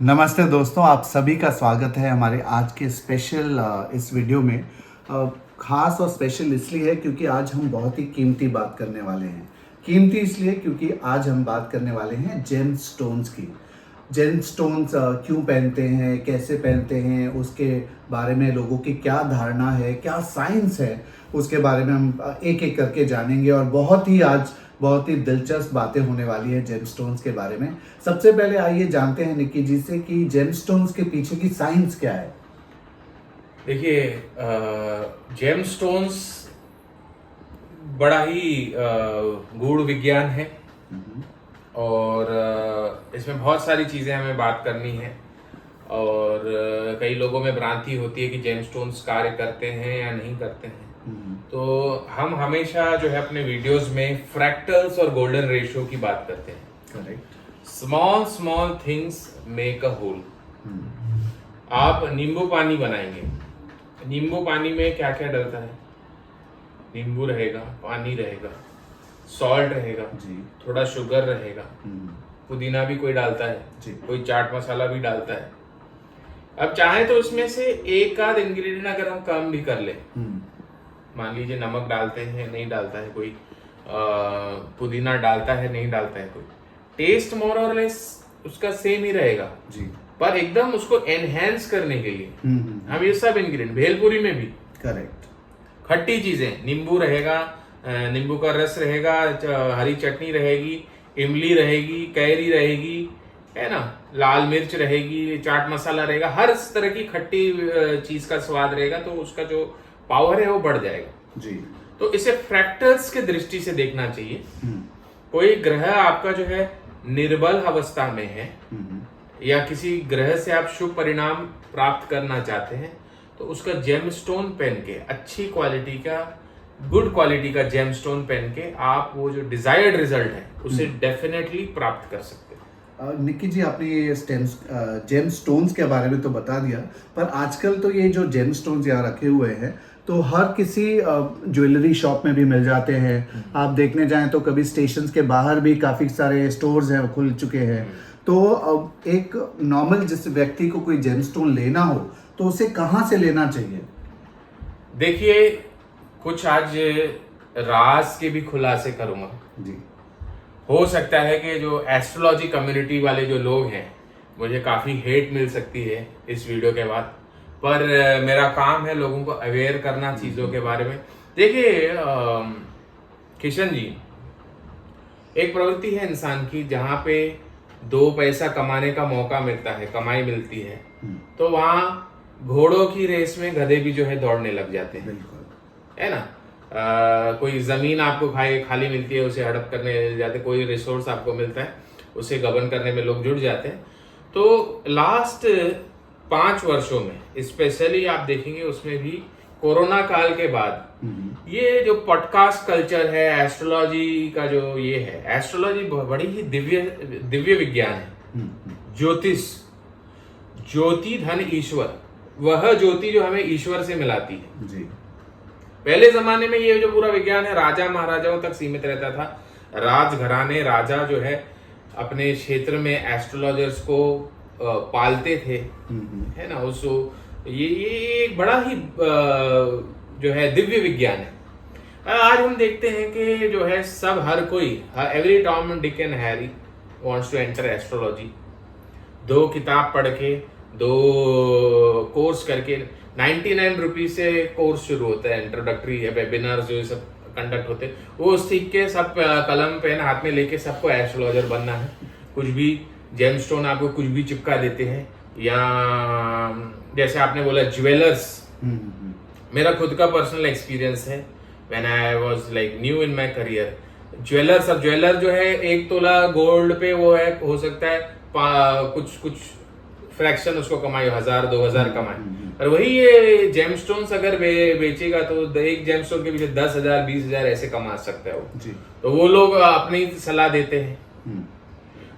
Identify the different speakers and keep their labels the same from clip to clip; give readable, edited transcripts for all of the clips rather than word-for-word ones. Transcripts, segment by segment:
Speaker 1: नमस्ते दोस्तों, आप सभी का स्वागत है हमारे आज के स्पेशल इस वीडियो में। खास और स्पेशल इसलिए है क्योंकि आज हम बहुत ही कीमती बात करने वाले हैं। कीमती इसलिए क्योंकि आज हम बात करने वाले हैं जेम स्टोन्स की। जेम स्टोन्स क्यों पहनते हैं, कैसे पहनते हैं, उसके बारे में लोगों की क्या धारणा है, क्या साइंस है, उसके बारे में हम एक एक करके जानेंगे। और बहुत ही दिलचस्प बातें होने वाली है जेमस्टोन्स के बारे में। सबसे पहले आइए जानते हैं निक्की जी से कि जेमस्टोन्स के पीछे की साइंस क्या है।
Speaker 2: देखिए, जेमस्टोन्स बड़ा ही गूढ़ विज्ञान है और इसमें बहुत सारी चीज़ें हमें बात करनी है। और कई लोगों में भ्रांति होती है कि जेमस्टोन्स कार्य करते हैं या नहीं करते हैं। तो हम हमेशा जो है अपने वीडियोस में फ्रैक्टल्स और गोल्डन रेशियो की बात करते हैं।
Speaker 1: Correct.
Speaker 2: Small small things make a whole. आप नींबू पानी बनाएंगे, नींबू पानी में क्या क्या डलता है? नींबू रहेगा, पानी रहेगा, सॉल्ट रहेगा
Speaker 1: जी।
Speaker 2: थोड़ा शुगर रहेगा, पुदीना भी कोई डालता है
Speaker 1: जी।
Speaker 2: कोई चाट मसाला भी डालता है। अब चाहे तो उसमें से एक आध इंग्रेडिएंट अगर हम कम भी कर ले, मान लीजिए नमक डालते हैं, नहीं डालता है कोई, पुदीना डालता है, नहीं डालता है कोई, टेस्ट मोर और लेस उसका सेम ही रहेगा
Speaker 1: जी।
Speaker 2: पर एकदम उसको एनहेंस करने के लिए हम ये सब इंग्रेडिएंट, भेलपुरी में भी
Speaker 1: करेक्ट।
Speaker 2: खट्टी चीजें, नींबू रहेगा, नींबू का रस रहेगा, हरी चटनी रहेगी, इमली रहेगी, कैरी रहेगी, है ना, लाल मिर्च रहेगी, चाट मसाला रहेगा, हर तरह की खट्टी चीज का स्वाद रहेगा तो उसका जो पावर है वो बढ़ जाएगा
Speaker 1: जी।
Speaker 2: तो इसे फ्रैक्टल्स के दृष्टि से देखना चाहिए। कोई ग्रह आपका जो है निर्बल अवस्था में है या किसी ग्रह से आप शुभ परिणाम प्राप्त करना चाहते हैं तो उसका जेमस्टोन पहन के, अच्छी क्वालिटी का, गुड क्वालिटी का जेमस्टोन पहन के आप वो जो डिजायर्ड रिजल्ट है उसे डेफिनेटली प्राप्त कर सकते हैं।
Speaker 1: निक्की जी, आपने ये जेम स्टोन्स के बारे में तो बता दिया, पर आजकल तो ये जो जेम स्टोन्स यहाँ रखे हुए हैं तो हर किसी ज्वेलरी शॉप में भी मिल जाते हैं। आप देखने जाएं तो कभी स्टेशन के बाहर भी काफ़ी सारे स्टोर्स हैं, खुल चुके हैं। तो एक नॉर्मल जिस व्यक्ति को कोई जेम स्टोन लेना हो तो उसे कहाँ से लेना चाहिए?
Speaker 2: देखिए, कुछ आज राज के भी खुलासे करूंगा
Speaker 1: जी।
Speaker 2: हो सकता है कि जो एस्ट्रोलॉजी कम्युनिटी वाले जो लोग हैं, मुझे काफ़ी हेट मिल सकती है इस वीडियो के बाद, पर मेरा काम है लोगों को अवेयर करना चीज़ों के बारे में। देखिए किशन जी, एक प्रवृत्ति है इंसान की जहाँ पे दो पैसा कमाने का मौका मिलता है, कमाई मिलती है, तो वहाँ घोड़ों की रेस में गधे भी जो है दौड़ने लग जाते हैं, है ना। कोई जमीन आपको खाली मिलती है, उसे हड़प करने जाते, कोई रिसोर्स आपको मिलता है उसे गबन करने में लोग जुट जाते हैं। तो लास्ट 5 वर्षों में स्पेशली आप देखेंगे, उसमें भी कोरोना काल के बाद ये जो पॉडकास्ट कल्चर है, एस्ट्रोलॉजी का जो ये है, एस्ट्रोलॉजी बड़ी ही दिव्य विज्ञान है। ज्योतिष, ज्योति धन ईश्वर, वह ज्योति जो हमें ईश्वर से मिलाती है
Speaker 1: जी।
Speaker 2: पहले जमाने में ये जो पूरा विज्ञान है राजा महाराजाओं तक सीमित रहता था। राजघराने, राजा जो है अपने क्षेत्र में एस्ट्रोलॉजर्स को पालते थे, है ना। उसको ये एक बड़ा ही जो है दिव्य विज्ञान है। आज हम देखते हैं कि जो है सब, हर कोई, every Tom Dick and Harry wants to enter astrology. 2 किताब पढ़ के, 2 कोर्स करके, 99 रुपीज से कोर्स शुरू होता है, इंट्रोडक्टरी वेबिनार जो सब कंडक्ट होते हैं, वो सीख के सब कलम पेन हाथ में लेके सबको एस्ट्रोलॉजर बनना है। कुछ भी जेमस्टोन आपको कुछ भी चिपका देते हैं, या जैसे आपने बोला ज्वेलर्स, मेरा खुद का पर्सनल एक्सपीरियंस है। When I was like new in my career, jewellers, अब ज्वेलर जो है 1 तोला गोल्ड पे वो है, हो सकता है कुछ फ्रैक्शन उसको कमाई 1000-2000 कमाए, और वही ये जेमस्टोन्स अगर बेचेगा तो एक जेमस्टोन के पीछे 10,000 20,000 ऐसे कमा सकता है वो जी। तो वो लोग अपनी सलाह देते हैं।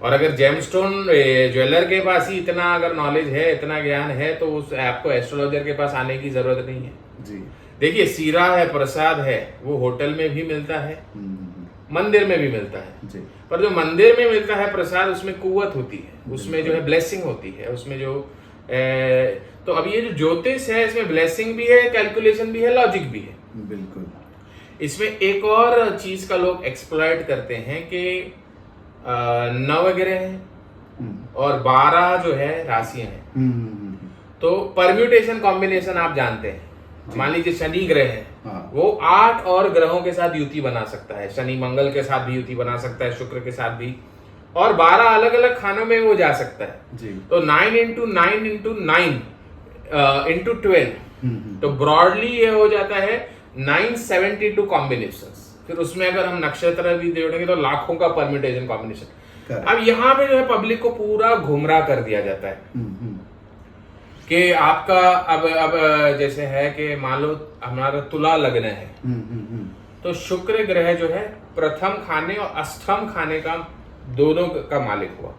Speaker 2: और अगर जेमस्टोन ज्वेलर के पास ही इतना अगर नॉलेज है, इतना ज्ञान है, तो उस आपको एस्ट्रोलॉजर के पास आने की जरूरत नहीं है जी। देखिए, सीरा है, प्रसाद है, वो होटल में भी मिलता है, मंदिर में भी मिलता है
Speaker 1: जी।
Speaker 2: पर जो मंदिर में मिलता है प्रसाद उसमें कुव्वत होती है, उसमें जो है ब्लेसिंग होती है, उसमें जो तो अब ये जो ज्योतिष है इसमें ब्लेसिंग भी है, कैलकुलेशन भी है, लॉजिक भी है।
Speaker 1: बिल्कुल।
Speaker 2: इसमें एक और चीज का लोग एक्सप्लॉइट करते हैं कि 9 ग्रह हैं और 12 जो है राशियां हैं। तो परम्यूटेशन कॉम्बिनेशन आप जानते हैं, मान लीजिए शनि ग्रह है, वो 8 और ग्रहों के साथ युति बना सकता है, शनि मंगल के साथ भी युति बना सकता है, शुक्र के साथ भी, और 12 अलग अलग खानों में वो जा सकता है
Speaker 1: जी।
Speaker 2: तो 9 into 9 into 9 into 12 तो ब्रॉडली ये हो जाता है 972 कॉम्बिनेशंस। फिर उसमें अगर हम नक्षत्र भी जोड़ेंगे तो लाखों का परम्यूटेशन कॉम्बिनेशन। अब यहाँ पे जो है पब्लिक को पूरा गुमराह कर दिया जाता है कि आपका अब जैसे है कि मान लो हमारा तुला लग्न है तो शुक्र ग्रह जो है प्रथम खाने और अष्टम खाने का दोनों का मालिक हुआ।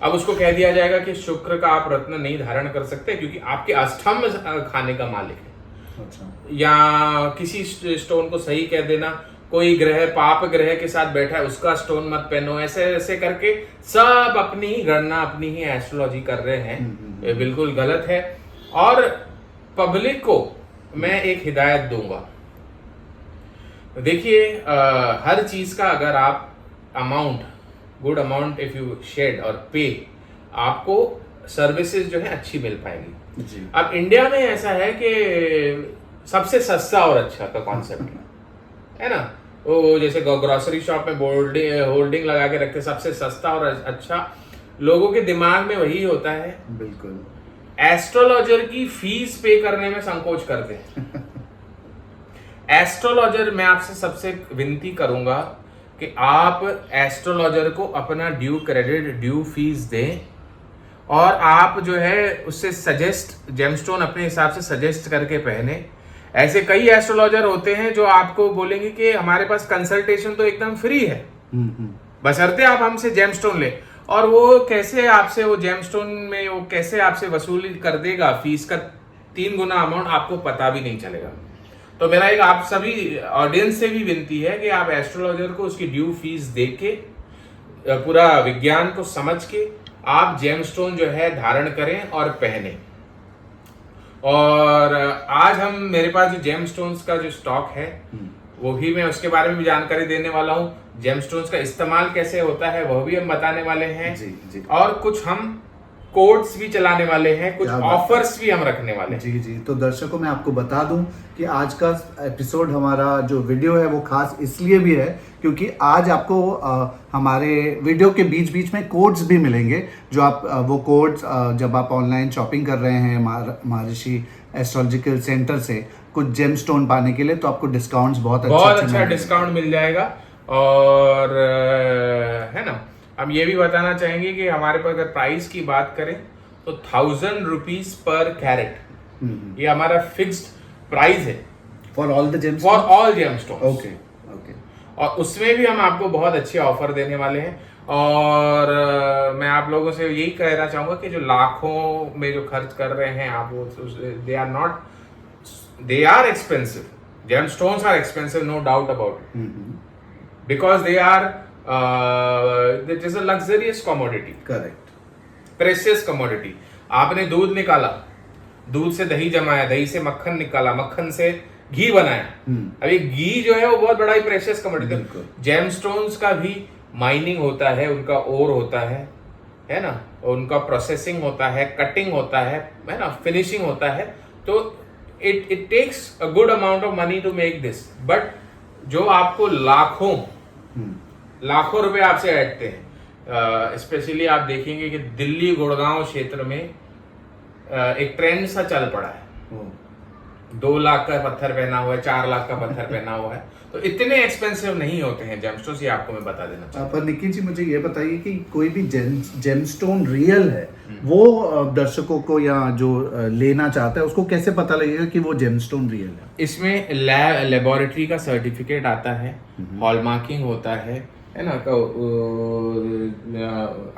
Speaker 2: अब उसको कह दिया जाएगा कि शुक्र का आप रत्न नहीं धारण कर सकते क्योंकि आपके अष्टम खाने का मालिक है।
Speaker 1: अच्छा।
Speaker 2: या किसी स्टोन को सही कह देना, कोई ग्रह पाप ग्रह के साथ बैठा है उसका स्टोन मत पहनो, ऐसे ऐसे करके सब अपनी ही गणना अपनी ही एस्ट्रोलॉजी कर रहे हैं। ये बिल्कुल गलत है। और पब्लिक को मैं एक हिदायत दूंगा, देखिए हर चीज का अगर आप amount good amount if you shed और पे, आपको सर्विसेज जो है अच्छी मिल पाएंगी जी। अब इंडिया में ऐसा है कि सबसे सस्ता और अच्छा का कॉन्सेप्ट है ना, वो जैसे ग्रोसरी शॉप में होल्डिंग लगा के रखते सबसे सस्ता और अच्छा, लोगों के दिमाग में वही होता है।
Speaker 1: बिल्कुल।
Speaker 2: एस्ट्रोलॉजर की फीस पे करने में संकोच करते हैं। एस्ट्रोलॉजर, मैं आपसे सबसे विनती करूंगा कि आप एस्ट्रोलॉजर को अपना ड्यू क्रेडिट ड्यू फीस दें और आप जो है उससे सजेस्ट जेमस्टोन अपने हिसाब से सजेस्ट करके पहने। ऐसे कई एस्ट्रोलॉजर होते हैं जो आपको बोलेंगे कि हमारे पास कंसल्टेशन तो एकदम फ्री है बशर्ते आप हमसे जेमस्टोन ले, और वो कैसे आपसे वो जेमस्टोन में वो कैसे आपसे वसूली कर देगा फीस का 3 गुना अमाउंट, आपको पता भी नहीं चलेगा। तो मेरा एक आप सभी ऑडियंस से भी विनती है कि आप एस्ट्रोलॉजर को उसकी ड्यू फीस दे के पूरा विज्ञान को समझ के आप जेमस्टोन जो है धारण करें और पहने। और आज हम मेरे पास जो जेमस्टोन्स का जो स्टॉक है वो भी मैं उसके बारे में भी जानकारी देने वाला हूँ। जेमस्टोन्स का इस्तेमाल कैसे होता है वह भी हम बताने वाले हैं
Speaker 1: जी, जी।
Speaker 2: और कुछ हम कोड्स भी चलाने वाले हैं, कुछ ऑफर्स भी हम रखने वाले हैं।
Speaker 1: जी जी। तो दर्शकों मैं आपको बता दूं कि आज का एपिसोड हमारा जो वीडियो है वो खास इसलिए भी है क्योंकि आज आपको हमारे वीडियो के बीच बीच में कोड्स भी मिलेंगे जो आप वो कोड्स जब आप ऑनलाइन शॉपिंग कर रहे हैं महर्षि एस्ट्रोलॉजिकल सेंटर से कुछ जेमस्टोन पाने के लिए, तो आपको डिस्काउंट्स बहुत
Speaker 2: अच्छा डिस्काउंट मिल जाएगा। और है ना, हम ये भी बताना चाहेंगे कि हमारे पास अगर प्राइस की बात करें तो 1000 रुपीज पर कैरेट ये हमारा फिक्स्ड प्राइस है
Speaker 1: for all the James,
Speaker 2: for all gemstones.
Speaker 1: Okay okay.
Speaker 2: और उसमें भी हम आपको बहुत अच्छे ऑफर देने वाले हैं। और मैं आप लोगों से यही कहना चाहूंगा कि जो लाखों में जो खर्च कर रहे हैं आप, वो they are expensive, gemstones are expensive, no doubt about it, because they are it is a luxurious commodity,
Speaker 1: correct,
Speaker 2: precious commodity. आपने दूध निकाला, दूध से दही जमाया, दही से मक्खन निकाला, मक्खन से घी बनाया। अब ये घी जो है वो बहुत बड़ा ही प्रेशियस कमोडिटी। जेमस्टोन्स का भी माइनिंग होता है, उनका ओर होता है ना, उनका प्रोसेसिंग होता है, कटिंग होता है ना, फिनिशिंग होता है। तो it takes a good amount of money to make this, but जो आपको लाखों रुपए आपसे ऐंठते हैं। स्पेशली आप देखेंगे कि दिल्ली गुड़गांव क्षेत्र में एक ट्रेंड सा चल पड़ा है, 2 लाख का पत्थर पहना हुआ है, 4 लाख का पत्थर पहना हुआ है। तो इतने एक्सपेंसिव नहीं होते हैं जेमस्टोन्स, ये आपको मैं बता देना चाहता हूं।
Speaker 1: पर निखिल जी मुझे ये बताइए कि कोई भी जेमस्टोन रियल है वो दर्शकों को या जो लेना चाहता है उसको कैसे पता लगेगा कि वो जेमस्टोन रियल है?
Speaker 2: इसमें लेबोरेटरी का सर्टिफिकेट आता है, हॉलमार्किंग होता है ना।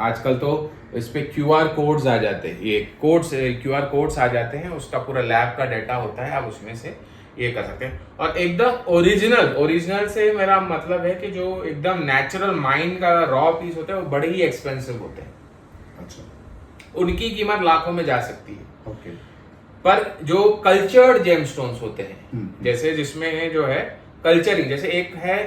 Speaker 2: आजकल तो इस पे QR कोड्स आ जाते हैं, ये कोड्स QR कोड्स आ जाते हैं, उसका पूरा लैब का डाटा होता है, आप उसमें से ये कर सकते हैं। और एकदम ओरिजिनल से मेरा मतलब है कि जो एकदम नेचुरल माइन का रॉ पीस होता है वो बड़े ही एक्सपेंसिव होते हैं।
Speaker 1: अच्छा,
Speaker 2: उनकी कीमत लाखों में जा सकती है।
Speaker 1: ओके।
Speaker 2: पर जो कल्चर्ड जेमस्टोन्स होते हैं, जैसे जिसमें जो है कल्चरिंग, जैसे एक है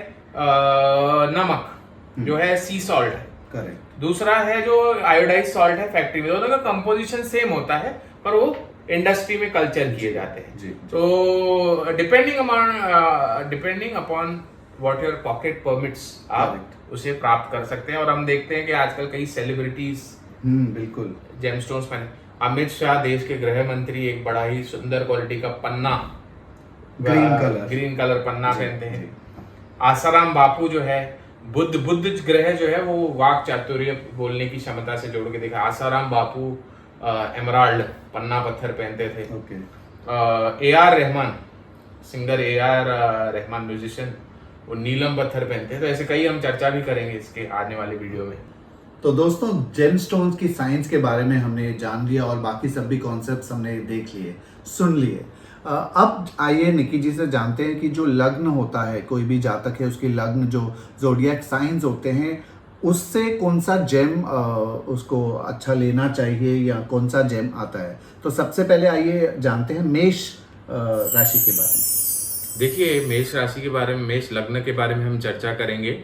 Speaker 2: नमक जो है सी सॉल्ट है,
Speaker 1: करेक्ट।
Speaker 2: दूसरा है जो आयोडाइज सॉल्ट है फैक्ट्री में, दोनों का कंपोजिशन सेम होता है पर वो इंडस्ट्री में कल्चर किए जाते हैं।
Speaker 1: जी।
Speaker 2: तो depending upon what your pocket permits, आप उसे प्राप्त कर सकते हैं। और हम देखते हैं कि आजकल कई सेलिब्रिटीज
Speaker 1: बिल्कुल
Speaker 2: जेमस्टोन्स पहने। अमित शाह देश के गृह मंत्री एक बड़ा ही सुंदर क्वालिटी का पन्ना, ग्रीन कलर पन्ना पहनते हैं। आसाराम बापू जो है, बुद्ध ग्रह जो है वो वाक चातुर्य बोलने की क्षमता से जोड़ के देखा। आसाराम बापू एमराल्ड पन्ना पत्थर पहनते थे।
Speaker 1: Okay.
Speaker 2: AR Rahman, singer AR Rahman musician, वो नीलम पत्थर पहनते हैं। तो ऐसे कई हम चर्चा भी करेंगे इसके आने वाले वीडियो में।
Speaker 1: तो दोस्तों, जेमस्टोन्स की साइंस के बारे में हमने जान लिया और बाकी सभी कॉन्सेप्ट्स हमने देख लिए, सुन लिए। अब आइए निकी जी से जानते हैं कि जो लग्न होता है, कोई भी जातक है उसकी लग्न जो ज़ोडिएक साइंस होते हैं, उससे कौन सा जेम उसको अच्छा लेना चाहिए या कौन सा जेम आता है। तो सबसे पहले आइए जानते हैं मेष राशि के बारे में।
Speaker 2: देखिए, मेष राशि के बारे में, मेष लग्न के बारे में हम चर्चा करेंगे।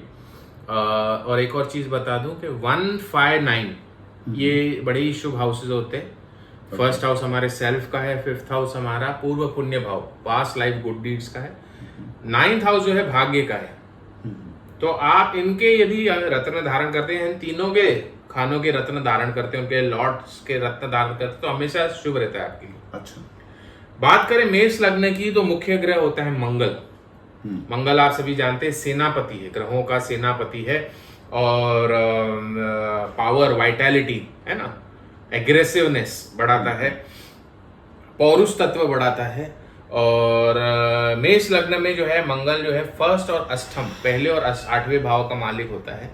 Speaker 2: और एक और चीज बता दूं कि 1, 5, 9 ये बड़े ही शुभ हाउसेज होते हैं। फर्स्ट हाउस हमारे सेल्फ का है, 5th हाउस हमारा पूर्व पुण्य भाव, पास्ट लाइफ गुड डीड्स का है, 9th हाउस जो है भाग्य का है। तो आप इनके यदि रत्न धारण करते हैं, इन तीनों के खानों के रत्न धारण करते हैं, उनके लॉर्ड्स के रत्न धारण करते हैं, तो हमेशा शुभ रहता है आपके लिए।
Speaker 1: अच्छा,
Speaker 2: बात करें मेष लग्न की तो मुख्य ग्रह होता है मंगल। मंगल आप सभी जानते हैं सेनापति है, ग्रहों का सेनापति है। और पावर, वाइटैलिटी है ना, एग्रेसिवनेस बढ़ाता है, पौरुष तत्व बढ़ाता है। और मेष लग्न में जो है मंगल जो है फर्स्ट और अष्टम, पहले और 8वें भाव का मालिक होता है।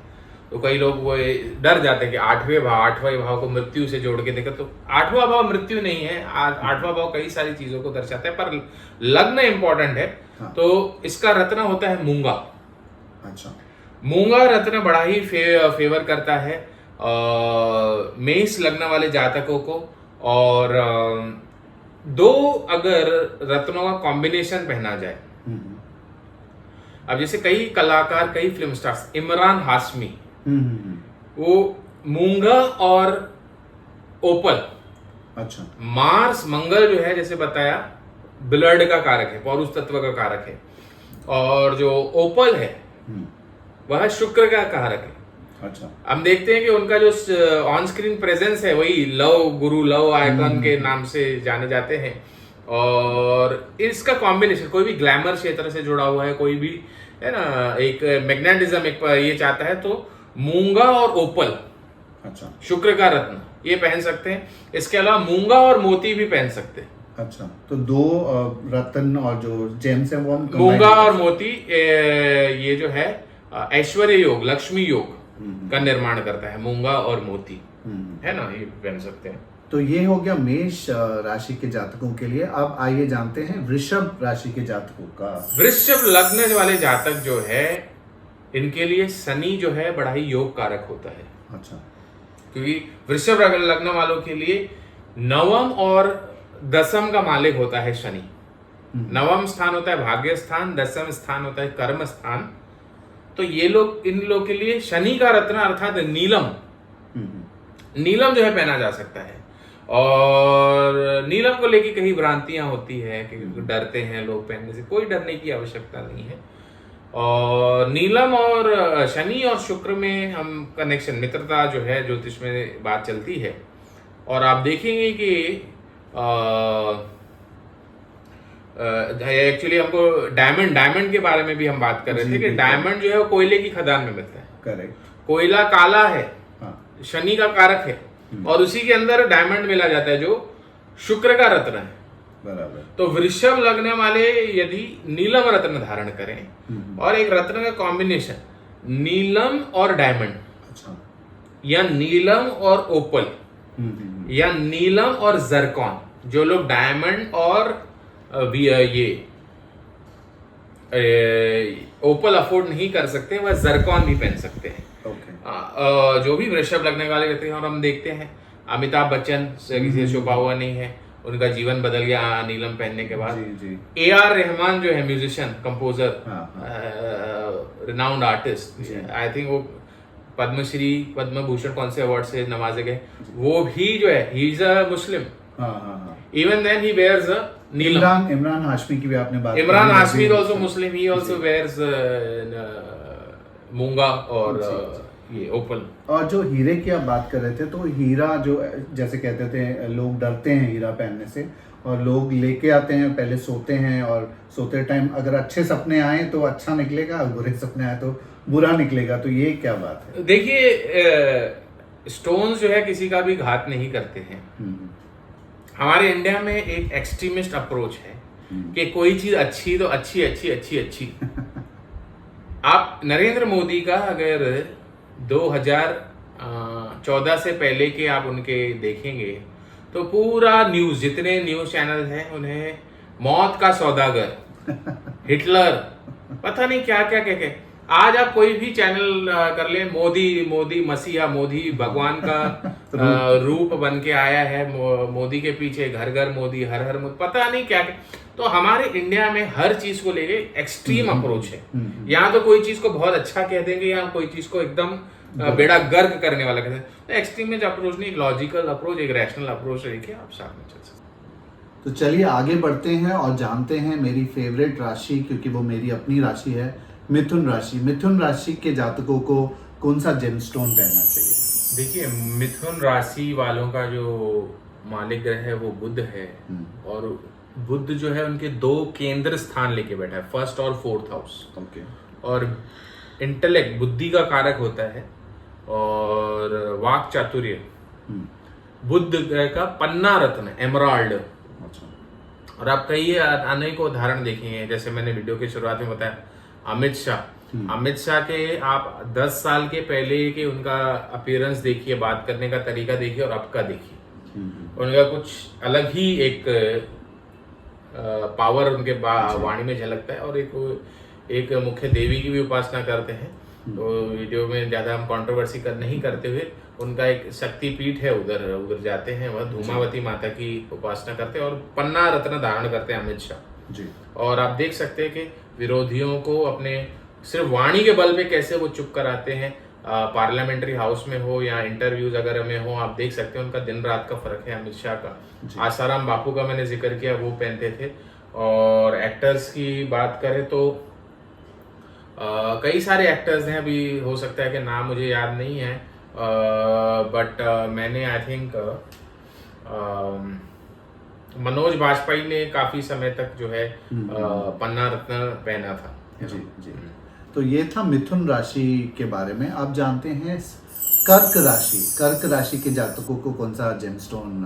Speaker 2: तो कई लोग वो डर जाते हैं कि 8वें भाव को मृत्यु से जोड़ के देखा, तो 8वां भाव मृत्यु नहीं है, 8वां भाव कई सारी चीजों को दर्शाता है, पर लग्न इंपॉर्टेंट है। हाँ। तो इसका रत्न होता है मूंगा।
Speaker 1: अच्छा,
Speaker 2: मूंगा रत्न बड़ा ही फेवर करता है मेष लग्न वाले जातकों को। और 2 अगर रत्नों का कॉम्बिनेशन पहना जाए, अब जैसे कई कलाकार, कई फिल्म स्टार्स, इमरान हाशमी, वो मूंगा और ओपल। अच्छा, मार्स, मंगल जो है जैसे बताया ब्लड का कारक है, पौरुष तत्व का कारक है। और जो ओपल है वह शुक्र का कारक है। अच्छा, हम देखते हैं कि उनका जो ऑन स्क्रीन प्रेजेंस है वही गुरु लव आइकन के नाम से जाने जाते हैं। और इसका कॉम्बिनेशन, कोई भी ग्लैमर क्षेत्र से जुड़ा हुआ है, कोई भी है ना, एक मैग्नेटिज्म एक ये चाहता है, तो मूंगा और ओपल, अच्छा, शुक्र का रत्न, ये पहन सकते हैं। इसके अलावा मूंगा और मोती भी पहन सकते हैं। अच्छा,
Speaker 1: तो 2 रत्न और जो जेम्स है वो
Speaker 2: मूंगा और मोती, ये जो है ऐश्वर्य योग, लक्ष्मी योग का निर्माण करता है, मूंगा और मोती, है ना, ये पहन सकते हैं।
Speaker 1: तो ये हो गया मेष राशि के जातकों के लिए। अब आइए जानते हैं वृषभ राशि के जातकों का।
Speaker 2: वृषभ लग्न वाले जातक जो है, इनके लिए शनि जो है बड़ा ही योग कारक होता है। अच्छा, क्योंकि वृषभ लग्न वालों के लिए 9th और 10th का मालिक होता है शनि। 9वां स्थान होता है भाग्य स्थान, 10वां स्थान होता है कर्म स्थान। तो ये लोग, इन लोग के लिए शनि का रत्न अर्थात नीलम जो है पहना जा सकता है। और नीलम को लेके कई भ्रांतियां होती है कि डरते हैं लोग पहनने से, कोई डरने की आवश्यकता नहीं है। और नीलम और शनि और शुक्र में हम कनेक्शन, मित्रता जो है ज्योतिष में बात चलती है। और आप देखेंगे कि एक्चुअली हमको डायमंड के बारे में भी हम बात कर रहे थे कि डायमंड जो है वो कोयले की खदान में मिलता है।
Speaker 1: करेक्ट,
Speaker 2: कोयला काला है, शनि का कारक है, और उसी के अंदर डायमंड मिला जाता है जो शुक्र का रत्न है। बराबर। तो वृषभ लगने वाले यदि नीलम रत्न धारण करें और एक रत्न का कॉम्बिनेशन नीलम और डायमंड, अच्छा, या नीलम और ओपल, या नीलम और जरकॉन, जो लोग डायमंड और ये ओपल अफोर्ड नहीं कर सकते वह जरकॉन भी पहन सकते हैं।
Speaker 1: ओके।
Speaker 2: जो भी वृषभ लगने वाले रहते हैं, और हम देखते हैं अमिताभ बच्चन से किसी से छुपा हुआ नहीं है, उनका जीवन बदल गया नीलम पहनने के बाद।
Speaker 1: जी।
Speaker 2: AR रहमान जो है म्यूजिशियन, कंपोजर,
Speaker 1: हाँ।
Speaker 2: रिनाउंड आर्टिस्ट, आई थिंक वो पद्मश्री पद्म भूषण कौन से अवार्ड से नवाजे गए, वो भी जो है ही इज अ मुस्लिम।
Speaker 1: हाँ।
Speaker 2: Even then he where's a Neelam.
Speaker 1: Imran Hashmi की भी आपने बात
Speaker 2: इमरान
Speaker 1: की,
Speaker 2: हाशमी इज
Speaker 1: वो
Speaker 2: आल्सो
Speaker 1: भी-
Speaker 2: मुस्लिम, ही आल्सो वेयर्स मूंगा और ये ओपल।
Speaker 1: और जो हीरे की आप बात कर रहे थे, तो हीरा जो जैसे कहते थे लोग डरते हैं हीरा पहनने से, और लोग लेके आते हैं, पहले सोते हैं, और सोते टाइम अगर अच्छे सपने आए तो अच्छा निकलेगा, बुरे सपने आए तो बुरा निकलेगा, तो ये क्या बात है?
Speaker 2: देखिए स्टोन्स जो है किसी का भी घात नहीं करते हैं। हमारे इंडिया में एक एक्सट्रीमिस्ट अप्रोच है कि कोई चीज अच्छी तो अच्छी अच्छी अच्छी अच्छी। आप नरेंद्र मोदी का अगर 2014 से पहले के आप उनके देखेंगे तो पूरा न्यूज, जितने न्यूज चैनल हैं उन्हें मौत का सौदागर, हिटलर, पता नहीं क्या क्या क्या क्या। आज आप कोई भी चैनल कर ले, मोदी मसीहा, मोदी भगवान का रूप बन के आया है, मोदी के पीछे घर घर मोदी, हर हर मोदी, पता नहीं क्या क्या। तो हमारे इंडिया में हर चीज को लेके एक्सट्रीम अप्रोच है। यहाँ तो कोई चीज को बहुत अच्छा कह देंगे, या कोई चीज को एकदम बेड़ा गर्क करने वाला कहते हैं। तो एक्सट्रीम में अप्रोच नहीं, लॉजिकल अप्रोच, एक रैशनल अप्रोच लेके आप साथ में चल सकते।
Speaker 1: तो चलिए आगे बढ़ते हैं और जानते हैं मेरी फेवरेट राशि, क्योंकि वो मेरी अपनी राशि है, मिथुन राशि। मिथुन राशि के जातकों को कौन सा जेमस्टोन पहनना चाहिए?
Speaker 2: देखिए मिथुन राशि वालों का जो मालिक ग्रह है वो बुध है, और बुध जो है उनके 2 केंद्र स्थान लेके बैठा है, 1st और 4th हाउस।
Speaker 1: ओके।
Speaker 2: और इंटेलेक्ट, बुद्धि का कारक होता है, और वाक चातुर्य बुध ग्रह का पन्ना रत्न, एमराल्ड।
Speaker 1: अच्छा।
Speaker 2: और आप कई अनेक उदाहरण देखेंगे, जैसे मैंने वीडियो की शुरुआत में बताया, अमित शाह के आप 10 साल के पहले के उनका अपीयरेंस देखिए, बात करने का तरीका देखिए, और अब का देखिए, उनका कुछ अलग ही एक पावर उनके वाणी में झलकता है। और एक मुख्य देवी की भी उपासना करते हैं, तो वीडियो में ज्यादा हम कंट्रोवर्सी नहीं करते हुए, उनका एक शक्ति पीठ है, उधर जाते हैं, वह धूमावती माता की उपासना करते हैं, और पन्ना रत्न धारण करते हैं अमित शाह
Speaker 1: जी।
Speaker 2: और आप देख सकते हैं कि विरोधियों को अपने सिर्फ वाणी के बल पे कैसे वो चुप कराते हैं। पार्लियामेंट्री हाउस में हो या इंटरव्यूज अगर में हो, आप देख सकते हैं उनका दिन रात का फर्क है। अमित शाह का आसाराम बापू का मैंने जिक्र किया, वो पहनते थे। और एक्टर्स की बात करें तो कई सारे एक्टर्स हैं, अभी हो सकता है कि नाम मुझे याद नहीं है, बट मैंने आई थिंक मनोज बाजपेयी ने काफी समय तक जो है पन्ना रत्न पहना था।
Speaker 1: जी। तो ये था मिथुन राशि के बारे में। आप जानते हैं कर्क राशि के जातकों को कौन सा जेमस्टोन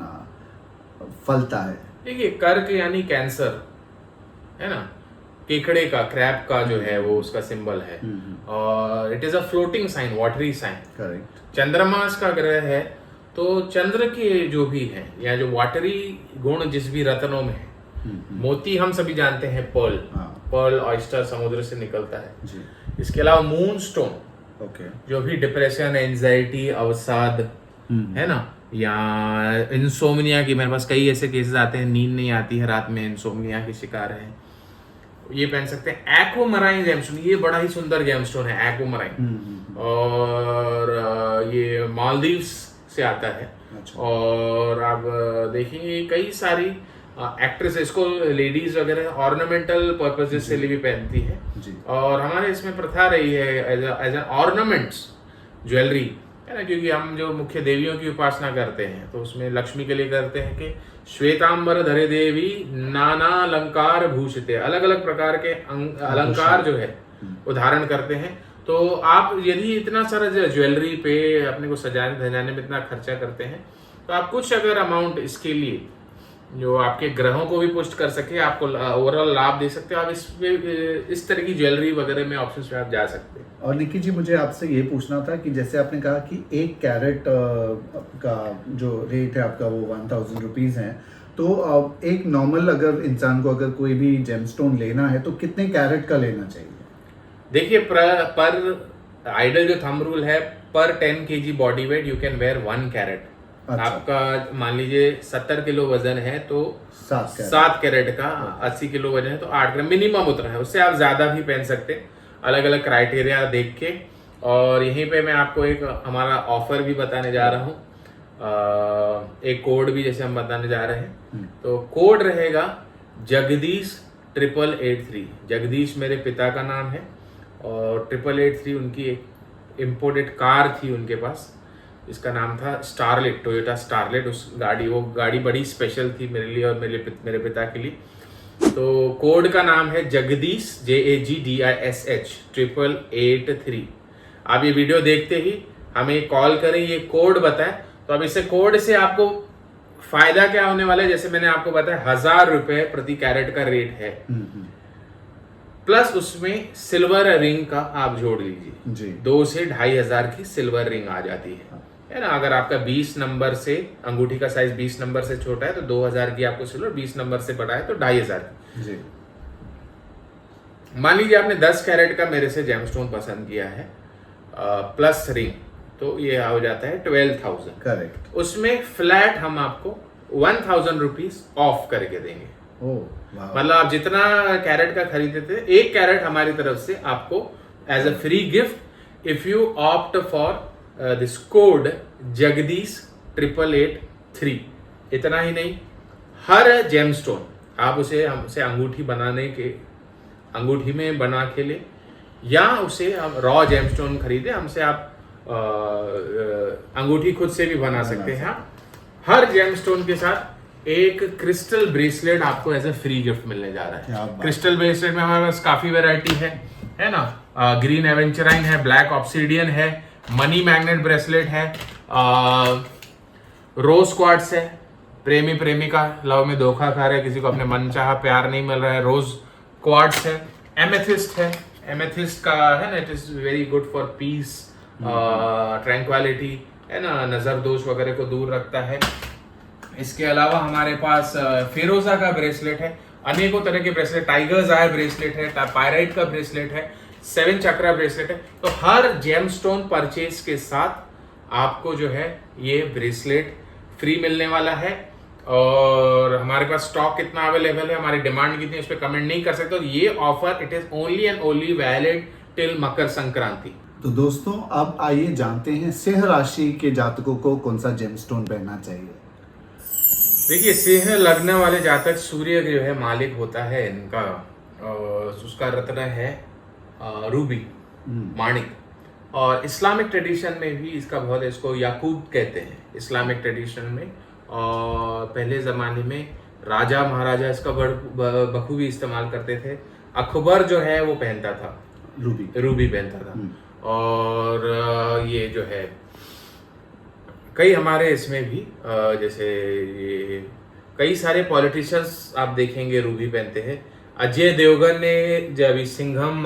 Speaker 1: फलता है?
Speaker 2: देखिए कर्क यानी कैंसर है ना, केकड़े का, क्रैब का जो है वो उसका सिंबल है, और it is a floating sign, watery sign.
Speaker 1: Correct.
Speaker 2: चंद्रमास का ग्रह है, तो चंद्र के जो भी है या जो वाटरी गुण जिस भी रत्नों में है, मोती हम सभी जानते हैं, पर्ल ऑयस्टर समुद्र से निकलता है
Speaker 1: जी।
Speaker 2: इसके अलावा मून स्टोन,
Speaker 1: ओके,
Speaker 2: जो भी डिप्रेशन, एंजाइटी, अवसाद है ना, या इंसोमनिया की, मेरे पास कई ऐसे केसेस आते हैं, नींद नहीं आती है रात में, इंसोमनिया के शिकार हैं, ये पहन सकते हैं। एक्वामराइन जेमस्टोन, ये बड़ा ही सुंदर जेमस्टोन है एक्वामराइन, और ये मालदीव्स से आता है।
Speaker 1: अच्छा।
Speaker 2: और आप देखेंगे कई सारी एक्ट्रेस इसको, लेडीज वगैरह ऑर्नामेंटल पर्पसेस से भी पहनती है
Speaker 1: जी।
Speaker 2: और हमारे इसमें प्रथा रही है एज एन ऑर्नामेंट्स ज्वेलरी है ना, क्योंकि हम जो मुख्य देवियों की उपासना करते हैं तो उसमें लक्ष्मी के लिए करते हैं कि श्वेतांबर धरे देवी नाना अलंकार भूषिते, अलग अलग प्रकार के अलंकार जो है उदाहरण करते हैं। तो आप यदि इतना सारा ज्वेलरी पे अपने को सजाने धजाने में इतना खर्चा करते हैं, तो आप कुछ अगर अमाउंट इसके लिए जो आपके ग्रहों को भी पुष्ट कर सके, आपको ओवरऑल लाभ दे सकते हो। आप इस तरह की ज्वेलरी वगैरह में ऑप्शंस पे आप जा सकते हैं।
Speaker 1: और निकी जी, मुझे आपसे ये पूछना था कि जैसे आपने कहा कि 1 कैरेट का जो रेट है आपका वो 1000 रुपीज़ है, तो एक नॉर्मल अगर इंसान को अगर कोई भी जेमस्टोन लेना है तो कितने कैरेट का लेना चाहिए?
Speaker 2: देखिए, पर आइडल जो थंब रूल है, पर 10 kg body weight you can wear 1 carat.
Speaker 1: अच्छा।
Speaker 2: आपका मान लीजिए 70 किलो वजन है तो 7 कैरेट का, 80 किलो वजन है तो 8 ग्राम मिनिमम उतना है। उससे आप ज्यादा भी पहन सकते हैं, अलग अलग क्राइटेरिया देख के। और यहीं पे मैं आपको एक हमारा ऑफर भी बताने जा रहा हूँ, एक कोड भी जैसे हम बताने जा रहे हैं। तो कोड रहेगा जगदीश 8883। जगदीश मेरे पिता का नाम है और 8883 उनकी एक इम्पोर्टेड कार थी उनके पास, इसका नाम था स्टारलेट, टोयोटा स्टारलेट। वो गाड़ी बड़ी स्पेशल थी मेरे लिए और मेरे पिता के लिए। तो कोड का नाम है जगदीश, JAGDISH 8883। आप ये वीडियो देखते ही हमें कॉल करें, ये कोड बताएं। तो अब इससे कोड से आपको फायदा क्या होने वाला है, जैसे मैंने आपको बताया 1000 रुपए प्रति कैरेट का रेट है, प्लस उसमें सिल्वर रिंग का आप जोड़ लीजिए जी। 2 से 2500 की सिल्वर रिंग आ जाती है ना। अगर आपका 20 नंबर से अंगूठी का साइज 20 नंबर से छोटा है तो 2000 की आपको सिल्वर, 20 नंबर से बड़ा है तो 2500 जी। मान लीजिए आपने 10 कैरेट का मेरे से जेमस्टोन पसंद किया है प्लस रिंग, तो ये हो जाता है 12,000। करेक्ट। उसमें फ्लैट हम आपको 1000 रुपीज ऑफ करके देंगे। मतलब आप जितना कैरेट का खरीदते थे, 1 कैरेट हमारी तरफ से आपको as a free gift if you opt for this code Jagdish 8883। इतना ही नहीं, हर जेमस्टोन आप उसे हमसे अंगूठी में बना के ले, या उसे हम रॉ जेमस्टोन खरीदे हमसे, आप अंगूठी खुद से भी बना सकते हैं। हर जेमस्टोन के साथ एक क्रिस्टल ब्रेसलेट आपको एज ए फ्री गिफ्ट मिलने जा रहा है। क्रिस्टल ब्रेसलेट में हमारे पास काफी वैरायटी है ना। ग्रीन एवेंचराइन है, ब्लैक ऑब्सिडियन है, मनी मैग्नेट ब्रेसलेट है, रोज क्वार्ट्स है, प्रेमी प्रेमिका लव में धोखा खा रहे, किसी को अपने मन चाहा प्यार नहीं मिल रहा है, रोज क्वार्ट्स है, एमेथिस्ट है। एमेथिस्ट का है ना, it is very good for peace, tranquility, है ना, नजर दोष वगैरह को दूर रखता है। इसके अलावा हमारे पास फेरोजा का ब्रेसलेट है, अनेकों तरह के ब्रेसलेट, टाइगर्स आई ब्रेसलेट है, पायराइट का ब्रेसलेट है, 7 चक्रा ब्रेसलेट है। तो हर जेमस्टोन परचेज के साथ आपको जो है ये ब्रेसलेट फ्री मिलने वाला है। और हमारे पास स्टॉक कितना अवेलेबल है, हमारी डिमांड कितनी है, उस पर कमेंट नहीं कर सकते। तो ये offer it is only and only valid till Makar Sankranti.
Speaker 1: तो दोस्तों, अब आइए जानते हैं सिंह राशि के जातकों को कौन सा जेमस्टोन पहनना चाहिए।
Speaker 2: देखिए, सिंह लग्न वाले जातक, सूर्य जो है मालिक होता है इनका, उसका रत्न है रूबी, माणिक। और इस्लामिक ट्रेडिशन में भी इसका बहुत, इसको याकूत कहते हैं इस्लामिक ट्रेडिशन में। और पहले ज़माने में राजा महाराजा इसका बखूबी इस्तेमाल करते थे। अकबर जो है वो पहनता था रूबी पहनता था। और ये जो है कई हमारे इसमें भी जैसे ये कई सारे पॉलिटिशियंस आप देखेंगे रूबी पहनते हैं। अजय देवगन ने जब सिंघम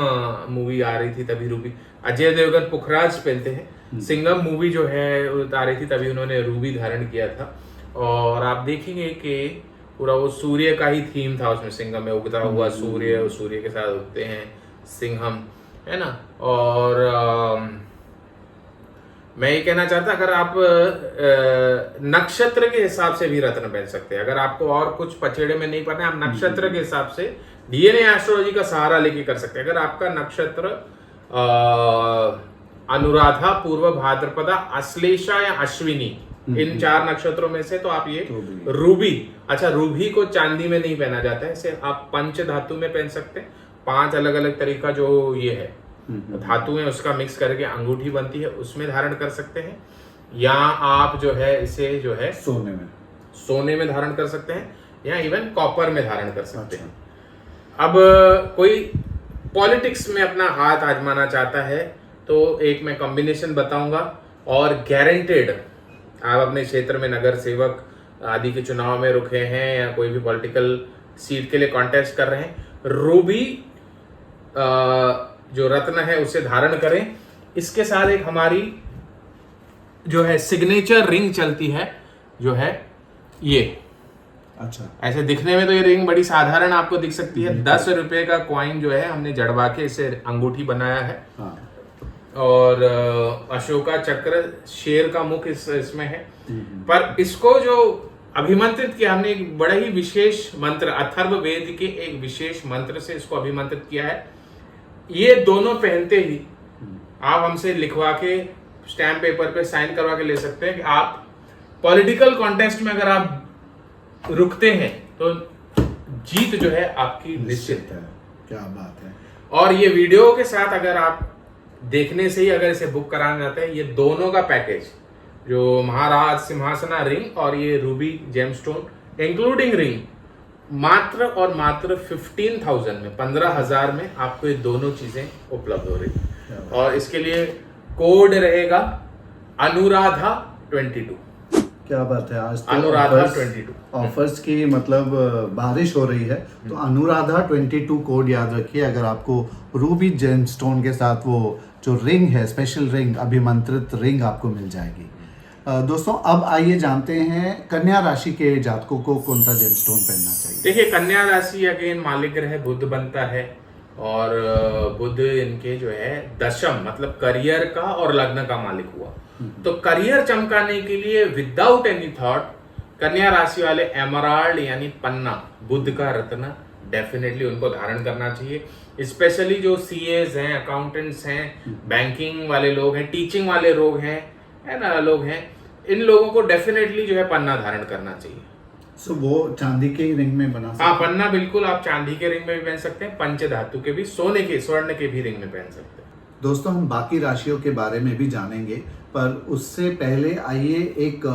Speaker 2: मूवी आ रही थी तभी रूबी, अजय देवगन पुखराज पहनते हैं। सिंघम मूवी जो है आ रही थी तभी उन्होंने रूबी धारण किया था। और आप देखेंगे कि पूरा वो सूर्य का ही थीम था उसमें, सिंघम में उगता हुआ सूर्य, और सूर्य के साथ उगते हैं सिंघम, है ना। और मैं ये कहना चाहता, अगर आप नक्षत्र के हिसाब से भी रत्न पहन सकते हैं। अगर आपको और कुछ पचेड़े में नहीं पता है, आप नक्षत्र के हिसाब से डीएनए एस्ट्रोलॉजी का सहारा लेके कर सकते हैं। अगर आपका नक्षत्र अनुराधा, पूर्व भाद्रपदा, अश्लेषा या अश्विनी, इन 4 नक्षत्रों में से, तो आप ये रूबी, अच्छा रूबी को चांदी में नहीं पहना जाता है, इसे आप पंच धातु में पहन सकते हैं। 5 अलग अलग तरीका जो ये है धातु है उसका मिक्स करके अंगूठी बनती है, उसमें धारण कर सकते हैं। या आप जो है इसे जो है सोने में धारण कर सकते हैं, या इवन कॉपर में धारण कर सकते हैं। अब कोई पॉलिटिक्स में अपना हाथ आजमाना चाहता है तो एक मैं कॉम्बिनेशन बताऊंगा, और गारंटेड आप अपने क्षेत्र में नगर सेवक आदि के चुनाव में रुके हैं या कोई भी पॉलिटिकल सीट के लिए कॉन्टेस्ट कर रहे हैं, रूबी जो रत्न है उसे धारण करें। इसके साथ एक हमारी जो है सिग्नेचर रिंग चलती है, जो है ये।
Speaker 1: अच्छा,
Speaker 2: ऐसे दिखने में तो ये रिंग बड़ी साधारण आपको दिख सकती है। 10 रुपए का कॉइन जो है हमने जड़वा के इसे अंगूठी बनाया है।
Speaker 1: हाँ।
Speaker 2: और अशोका चक्र, शेर का मुख इसमें है। पर इसको जो अभिमंत्रित किया हमने, एक बड़ा ही विशेष मंत्र, अथर्व वेद के एक विशेष मंत्र से इसको अभिमंत्रित किया है। ये दोनों पहनते ही आप हमसे लिखवा के स्टैम्प पेपर पे साइन करवा के ले सकते हैं कि आप पॉलिटिकल कॉन्टेस्ट में अगर आप रुकते हैं तो जीत जो है आपकी निश्चित है।
Speaker 1: क्या बात है।
Speaker 2: और ये वीडियो के साथ अगर आप देखने से ही अगर इसे बुक कराना चाहते हैं, ये दोनों का पैकेज, जो महाराज सिंहासना रिंग और ये रूबी जेमस्टोन इंक्लूडिंग रिंग, मात्र और मात्र 15,000 में, 15,000 में आपको ये दोनों चीजें उपलब्ध हो रही है। और इसके लिए कोड रहेगा अनुराधा 22।
Speaker 1: क्या बात है। आज तो
Speaker 2: अनुराधा 22
Speaker 1: ऑफर्स की मतलब बारिश हो रही है, तो अनुराधा 22 कोड याद रखिए। अगर आपको रूबी जेमस्टोन के साथ वो जो रिंग है, स्पेशल रिंग, अभिमंत्रित रिंग आपको मिल जाएगी। दोस्तों अब आइए जानते हैं कन्या राशि के जातकों को कौन सा जेमस्टोन पहनना चाहिए।
Speaker 2: देखिए, कन्या राशि अगेन मालिक ग्रह बुध बनता है और बुध इनके जो है दशम मतलब करियर का और लग्न का मालिक हुआ। तो करियर चमकाने के लिए विदाउट एनी थॉट कन्या राशि वाले एमराल्ड यानी पन्ना, बुध का रत्न, डेफिनेटली उनको धारण करना चाहिए। स्पेशली जो सीएस हैं, अकाउंटेंट्स हैं, बैंकिंग वाले लोग हैं, टीचिंग वाले लोग हैं, है ना, लोग हैं, इन लोगों को डेफिनेटली जो है पन्ना धारण करना चाहिए।
Speaker 1: वो चांदी के रिंग में बना सकते हैं।
Speaker 2: हाँ, पन्ना बिल्कुल आप चांदी के रिंग में भी पहन सकते हैं, पंच धातु के भी, सोने के, स्वर्ण के भी रिंग में पहन सकते हैं।
Speaker 1: दोस्तों हम बाकी राशियों के बारे में भी जानेंगे, पर उससे पहले आइए एक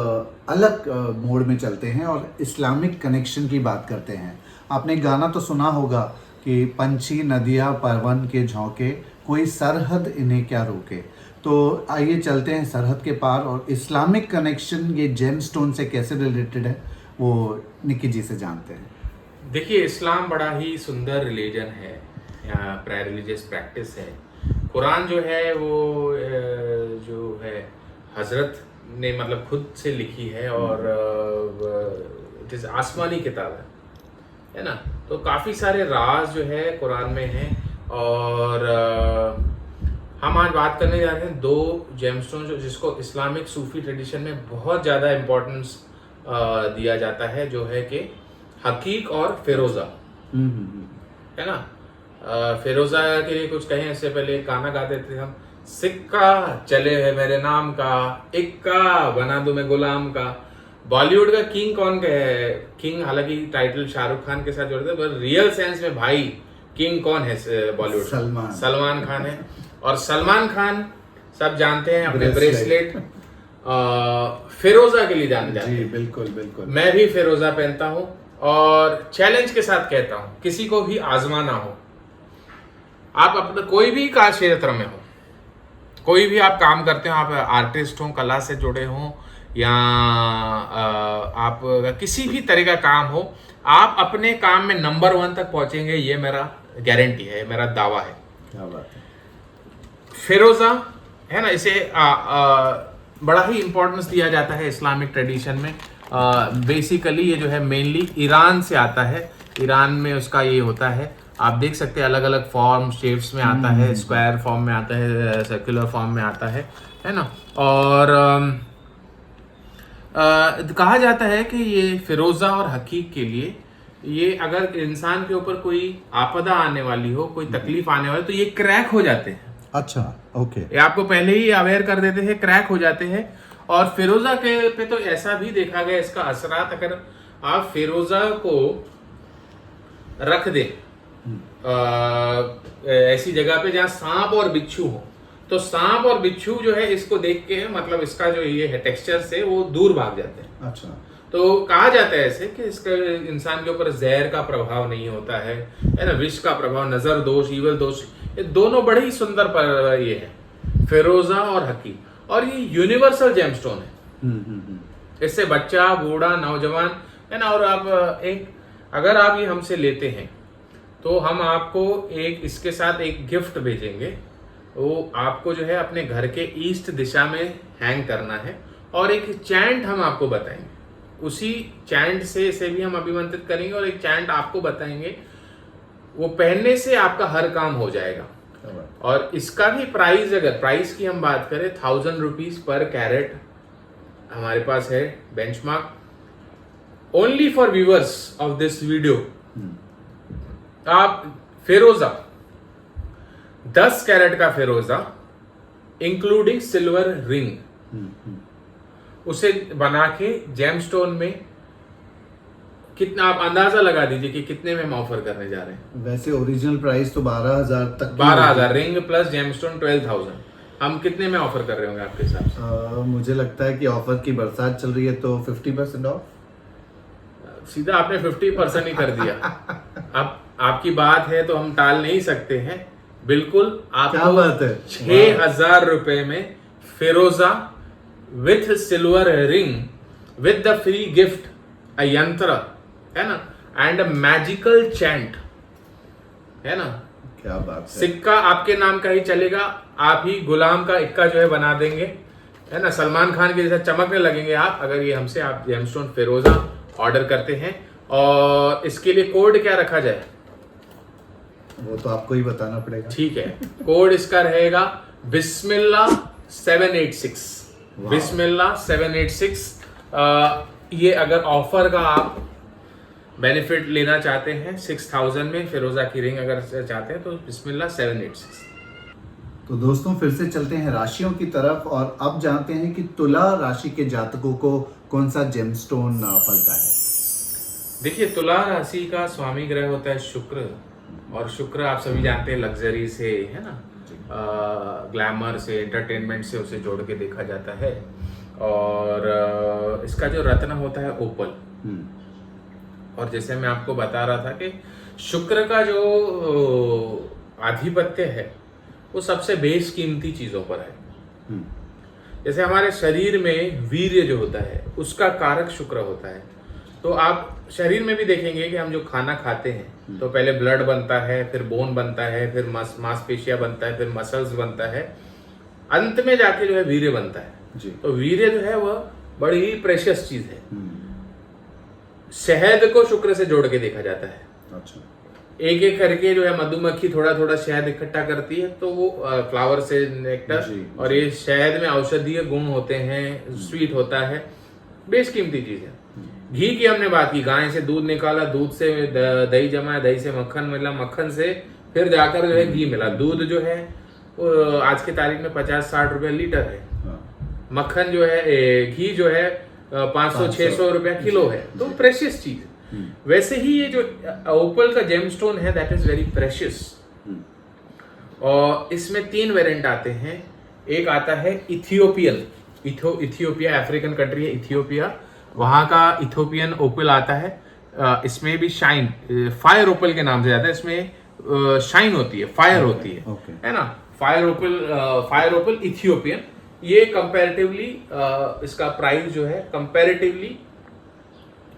Speaker 1: अलग मोड में चलते हैं और इस्लामिक कनेक्शन की बात करते हैं। आपने गाना तो सुना होगा कि पंछी नदियाँ परवन के झोंके, कोई सरहद इन्हें क्या रोके। तो आइए चलते हैं सरहद के पार, और इस्लामिक कनेक्शन ये जेमस्टोन से कैसे रिलेटेड है वो निकी जी से जानते हैं।
Speaker 2: देखिए, इस्लाम बड़ा ही सुंदर रिलीजन है, रिलीजियस प्रैक्टिस है। कुरान जो है वो जो है हजरत ने मतलब खुद से लिखी है और इट इज आसमानी किताब है ना। तो काफ़ी सारे राज जो है कुरान में हैं। और हम आज बात करने जा रहे हैं दो जेमस्टोन जो जिसको इस्लामिक सूफी ट्रेडिशन में बहुत ज़्यादा इम्पोर्टेंस दिया जाता है, जो है कि हकीक और फिरोज़ा, है ना। फिरोज़ा के लिए कुछ कहें इससे पहले गाना गाते थे हम, सिक्का चले है मेरे नाम का, इक्का बना दूं मैं गुलाम का। बॉलीवुड का किंग कौन का है? किंग हालांकि टाइटल शाहरुख खान के साथ जोड़ते हैं, पर रियल सेंस में भाई किंग कौन है बॉलीवुड? सलमान खान है। और सलमान खान सब जानते हैं अपने ब्रेसलेट फिरोज़ा के लिए जाने जाते हैं।
Speaker 1: बिल्कुल बिल्कुल।
Speaker 2: मैं भी फिरोज़ा पहनता हूँ और चैलेंज के साथ कहता हूँ, किसी को भी आजमाना हो, आप अपने कोई भी का क्षेत्र में हो, कोई भी आप काम करते हो, आप आर्टिस्ट हो, कला से जुड़े हो, या आप किसी भी तरह का काम हो, आप अपने काम में नंबर 1 तक पहुंचेंगे, ये मेरा गारंटी है, मेरा दावा है।
Speaker 1: क्या बात है।
Speaker 2: फिरोज़ा है ना, इसे बड़ा ही इंपॉर्टेंस दिया जाता है इस्लामिक ट्रेडिशन में। बेसिकली ये जो है मेनली ईरान से आता है। ईरान में उसका ये होता है, आप देख सकते हैं अलग अलग फॉर्म शेप्स में आता है, स्क्वायर फॉर्म में आता है, सर्कुलर फॉर्म में आता है ना। और कहा जाता है कि ये फिरोज़ा और हकीक के लिए, ये अगर इंसान के ऊपर कोई आपदा आने वाली हो, कोई तकलीफ आने वाली, तो ये क्रैक हो जाते हैं।
Speaker 1: अच्छा, ओके।
Speaker 2: ये आपको पहले ही अवेयर कर देते हैं, क्रैक हो जाते हैं। और फिरोज़ा के पे तो ऐसा भी देखा गया इसका असरात, अगर आप फिरोज़ा को रख दे ऐसी जगह पे जहाँ सांप और बिच्छू हो, तो सांप और बिच्छू जो है इसको देख के मतलब इसका जो ये है टेक्सचर से वो दूर भाग जाते हैं।
Speaker 1: अच्छा।
Speaker 2: तो कहा जाता है ऐसे कि इसका इंसान के यूपर जहर का प्रभाव नहीं होता है ना, विष का प्रभाव, नजर दोष, ईवल दोष, ये दोनों बड़े ही सुंदर पर ये है फिरोज़ा और हकीम। और ये यूनिवर्सल जेमस्टोन है। इससे बच्चा, बूढ़ा, नौजवान है ना, और आप अगर आप ये हमसे लेते हैं तो हम आपको इसके साथ एक गिफ्ट भेजेंगे। वो आपको जो है अपने घर के ईस्ट दिशा में हैंग करना है, और एक चैंट हम आपको बताएंगे, उसी चैंट से इसे भी हम अभिमंत्रित करेंगे, और एक चैंट आपको बताएंगे, वो पहनने से आपका हर काम हो जाएगा। और इसका भी प्राइस, अगर प्राइस की हम बात करें, 1000 रुपीज पर कैरेट हमारे पास है benchmark, only for viewers of this video. आप फेरोजा 10 कैरेट का फेरोजा इंक्लूडिंग सिल्वर रिंग, उसे बना के जेमस्टोन में कितना, आप अंदाजा लगा दीजिए कि कितने में हम ऑफर करने जा रहे हैं।
Speaker 1: वैसे ओरिजिनल प्राइस तो 12,000 तक,
Speaker 2: 12,000 रिंग प्लस जेमस्टोन 12,000, हम कितने में ऑफर कर रहे होंगे आपके हिसाब से?
Speaker 1: मुझे लगता है कि ऑफर की बरसात चल रही है तो 50% ऑफ।
Speaker 2: सीधा आपने 50% ही कर दिया। अब आपकी बात है तो हम टाल नहीं सकते हैं, बिल्कुल
Speaker 1: क्या बात है।
Speaker 2: 6,000 रुपए में फिरोजा with silver ring with the free gift, a yantra है ना, एंड अ मैजिकल चैंट है ना।
Speaker 1: क्या बात है।
Speaker 2: सिक्का आपके नाम का ही चलेगा, आप ही गुलाम का इक्का जो है बना देंगे, है ना, सलमान खान के जैसा चमकने लगेंगे आप, अगर ये हमसे आप जेमस्टोन फिरोजा ऑर्डर करते हैं। और इसके लिए कोड क्या रखा जाए?
Speaker 1: वो तो आपको ही बताना पड़ेगा।
Speaker 2: ठीक है, कोड इसका रहेगा बिस्मिल्लाह 786, बिस्मिल्लाह 786। ये अगर ऑफर का आप बेनिफिट लेना चाहते हैं 6000 में फिरोजा की रिंग अगर चाहते हैं तो बिस्मिल्लाह 786।
Speaker 1: तो दोस्तों फिर से चलते हैं राशियों की तरफ, और अब जानते हैं कि तुला राशि के जातकों को कौन सा जेमस्टोन फलता है।
Speaker 2: देखिए, तुला राशि का स्वामी ग्रह होता है शुक्र, और शुक्र आप सभी जानते हैं लग्जरी से, है ना, ग्लैमर से, एंटरटेनमेंट से उसे जोड़ के देखा जाता है। और इसका जो रत्न होता है ओपल, और जैसे मैं आपको बता रहा था कि शुक्र का जो आधिपत्य है वो सबसे बेशकीमती चीजों पर है। जैसे हमारे शरीर में वीर्य जो होता है उसका कारक शुक्र होता है। तो आप शरीर में भी देखेंगे कि हम जो खाना खाते हैं तो पहले ब्लड बनता है, फिर बोन बनता है, फिर मांसपेशियां बनता है, फिर मसल्स बनता है, अंत में जाके जो है वीर्य बनता है
Speaker 1: जी।
Speaker 2: तो वीर्य जो है वह बड़ी ही प्रेशियस चीज है। शहद को शुक्र से जोड़ के देखा जाता है।
Speaker 1: अच्छा।
Speaker 2: एक एक करके जो है मधुमक्खी थोड़ा थोड़ा शहद इकट्ठा करती है, तो वो फ्लावर से नेक्टर, और ये शहद में औषधीय गुण होते हैं, स्वीट होता है, बेशकीमती चीज है। घी की हमने बात की, गाय से दूध निकाला, दूध से दही जमा, दही से मक्खन मिला, मक्खन से फिर जाकर जो है घी मिला। दूध जो है वो आज की तारीख में 50-60 रुपए लीटर है। मक्खन जो है, घी जो है 500-600 रुपया किलो है, तो प्रेशियस चीज। वैसे ही ये जो ओपल का जेमस्टोन है दैट इज वेरी प्रेशियस। और इसमें 3 वेरिएंट आते हैं। एक आता है इथियोपियन, इथियोपिया अफ्रीकन कंट्री है इथियोपिया, वहां का इथियोपियन ओपल आता है। इसमें भी शाइन, फायर ओपल के नाम से आता है, इसमें शाइन होती है, फायर होती है ना, फायर ओपल इथियोपियन। ये कंपैरेटिवली इसका प्राइस जो है कंपैरेटिवली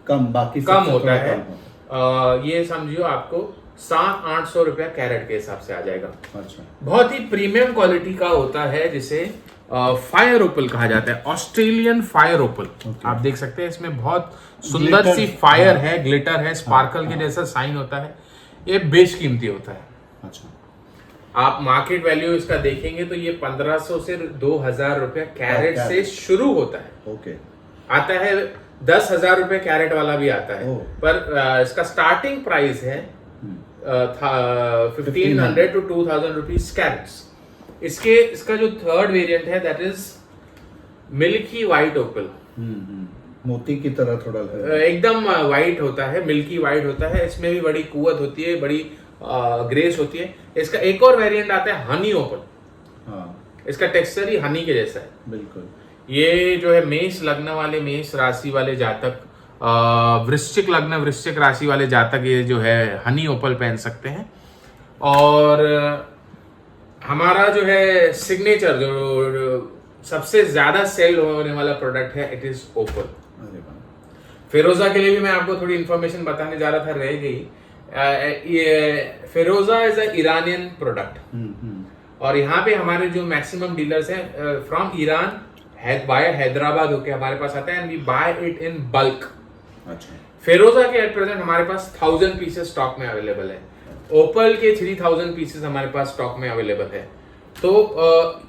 Speaker 2: कम होता है। ये समझियो आपको 700-800 रुपया कैरेट के हिसाब से आ जाएगा।
Speaker 1: अच्छा।
Speaker 2: बहुत ही प्रीमियम क्वालिटी का होता है, जिसे फायर ओपल कहा जाता है, ऑस्ट्रेलियन फायर ओपल। आप देख सकते हैं इसमें बहुत सुंदर सी फायर है, ग्लिटर है, स्पार्कल के जैसा साइन होता है। ये बेशकीमती होता है।
Speaker 1: अच्छा।
Speaker 2: आप मार्केट वैल्यू इसका देखेंगे तो ये 1500 से 2000 रुपया कैरेट से शुरू होता है।
Speaker 1: ओके।
Speaker 2: आता है 10,000 रुपए कैरेट वाला भी आता है, पर इसका स्टार्टिंग प्राइस है 1500 to 2000 रुपीज कैरेट्स। इसका जो थर्ड वेरिएंट है that is milky white opal.
Speaker 1: मोती की तरह थोड़ा
Speaker 2: एकदम व्हाइट होता है, मिल्की व्हाइट होता है। इसमें भी बड़ी कुवत होती है, बड़ी ग्रेस होती है। इसका एक और वेरिएंट आता है हनी ओपल। इसका टेक्सचर ही हनी के जैसा है
Speaker 1: बिल्कुल।
Speaker 2: ये जो है मेष लग्न वाले, मेष राशि वाले जातक, वृश्चिक लग्न, वृश्चिक राशि वाले जातक ये जो है हनी ओपल पहन सकते हैं। और हमारा जो है सिग्नेचर, जो सबसे ज्यादा सेल होने वाला प्रोडक्ट है, इट इज ओपल। फिरोजा के लिए भी मैं आपको थोड़ी इंफॉर्मेशन बताने जा रहा था, रह गई। ये फिरोजा इज अ ईरानियन प्रोडक्ट और यहाँ पे हमारे जो मैक्सिमम डीलर्स हैं फ्रॉम ईरान बाय हैदराबाद होके हमारे पास आता है and we buy it in bulk.
Speaker 1: अच्छा।
Speaker 2: फिरोजा के एट प्रेजेंट हमारे पास 1000 पीसेस स्टॉक में अवेलेबल है। ओपल के 3000 पीसेस हमारे पास स्टॉक में अवेलेबल है। तो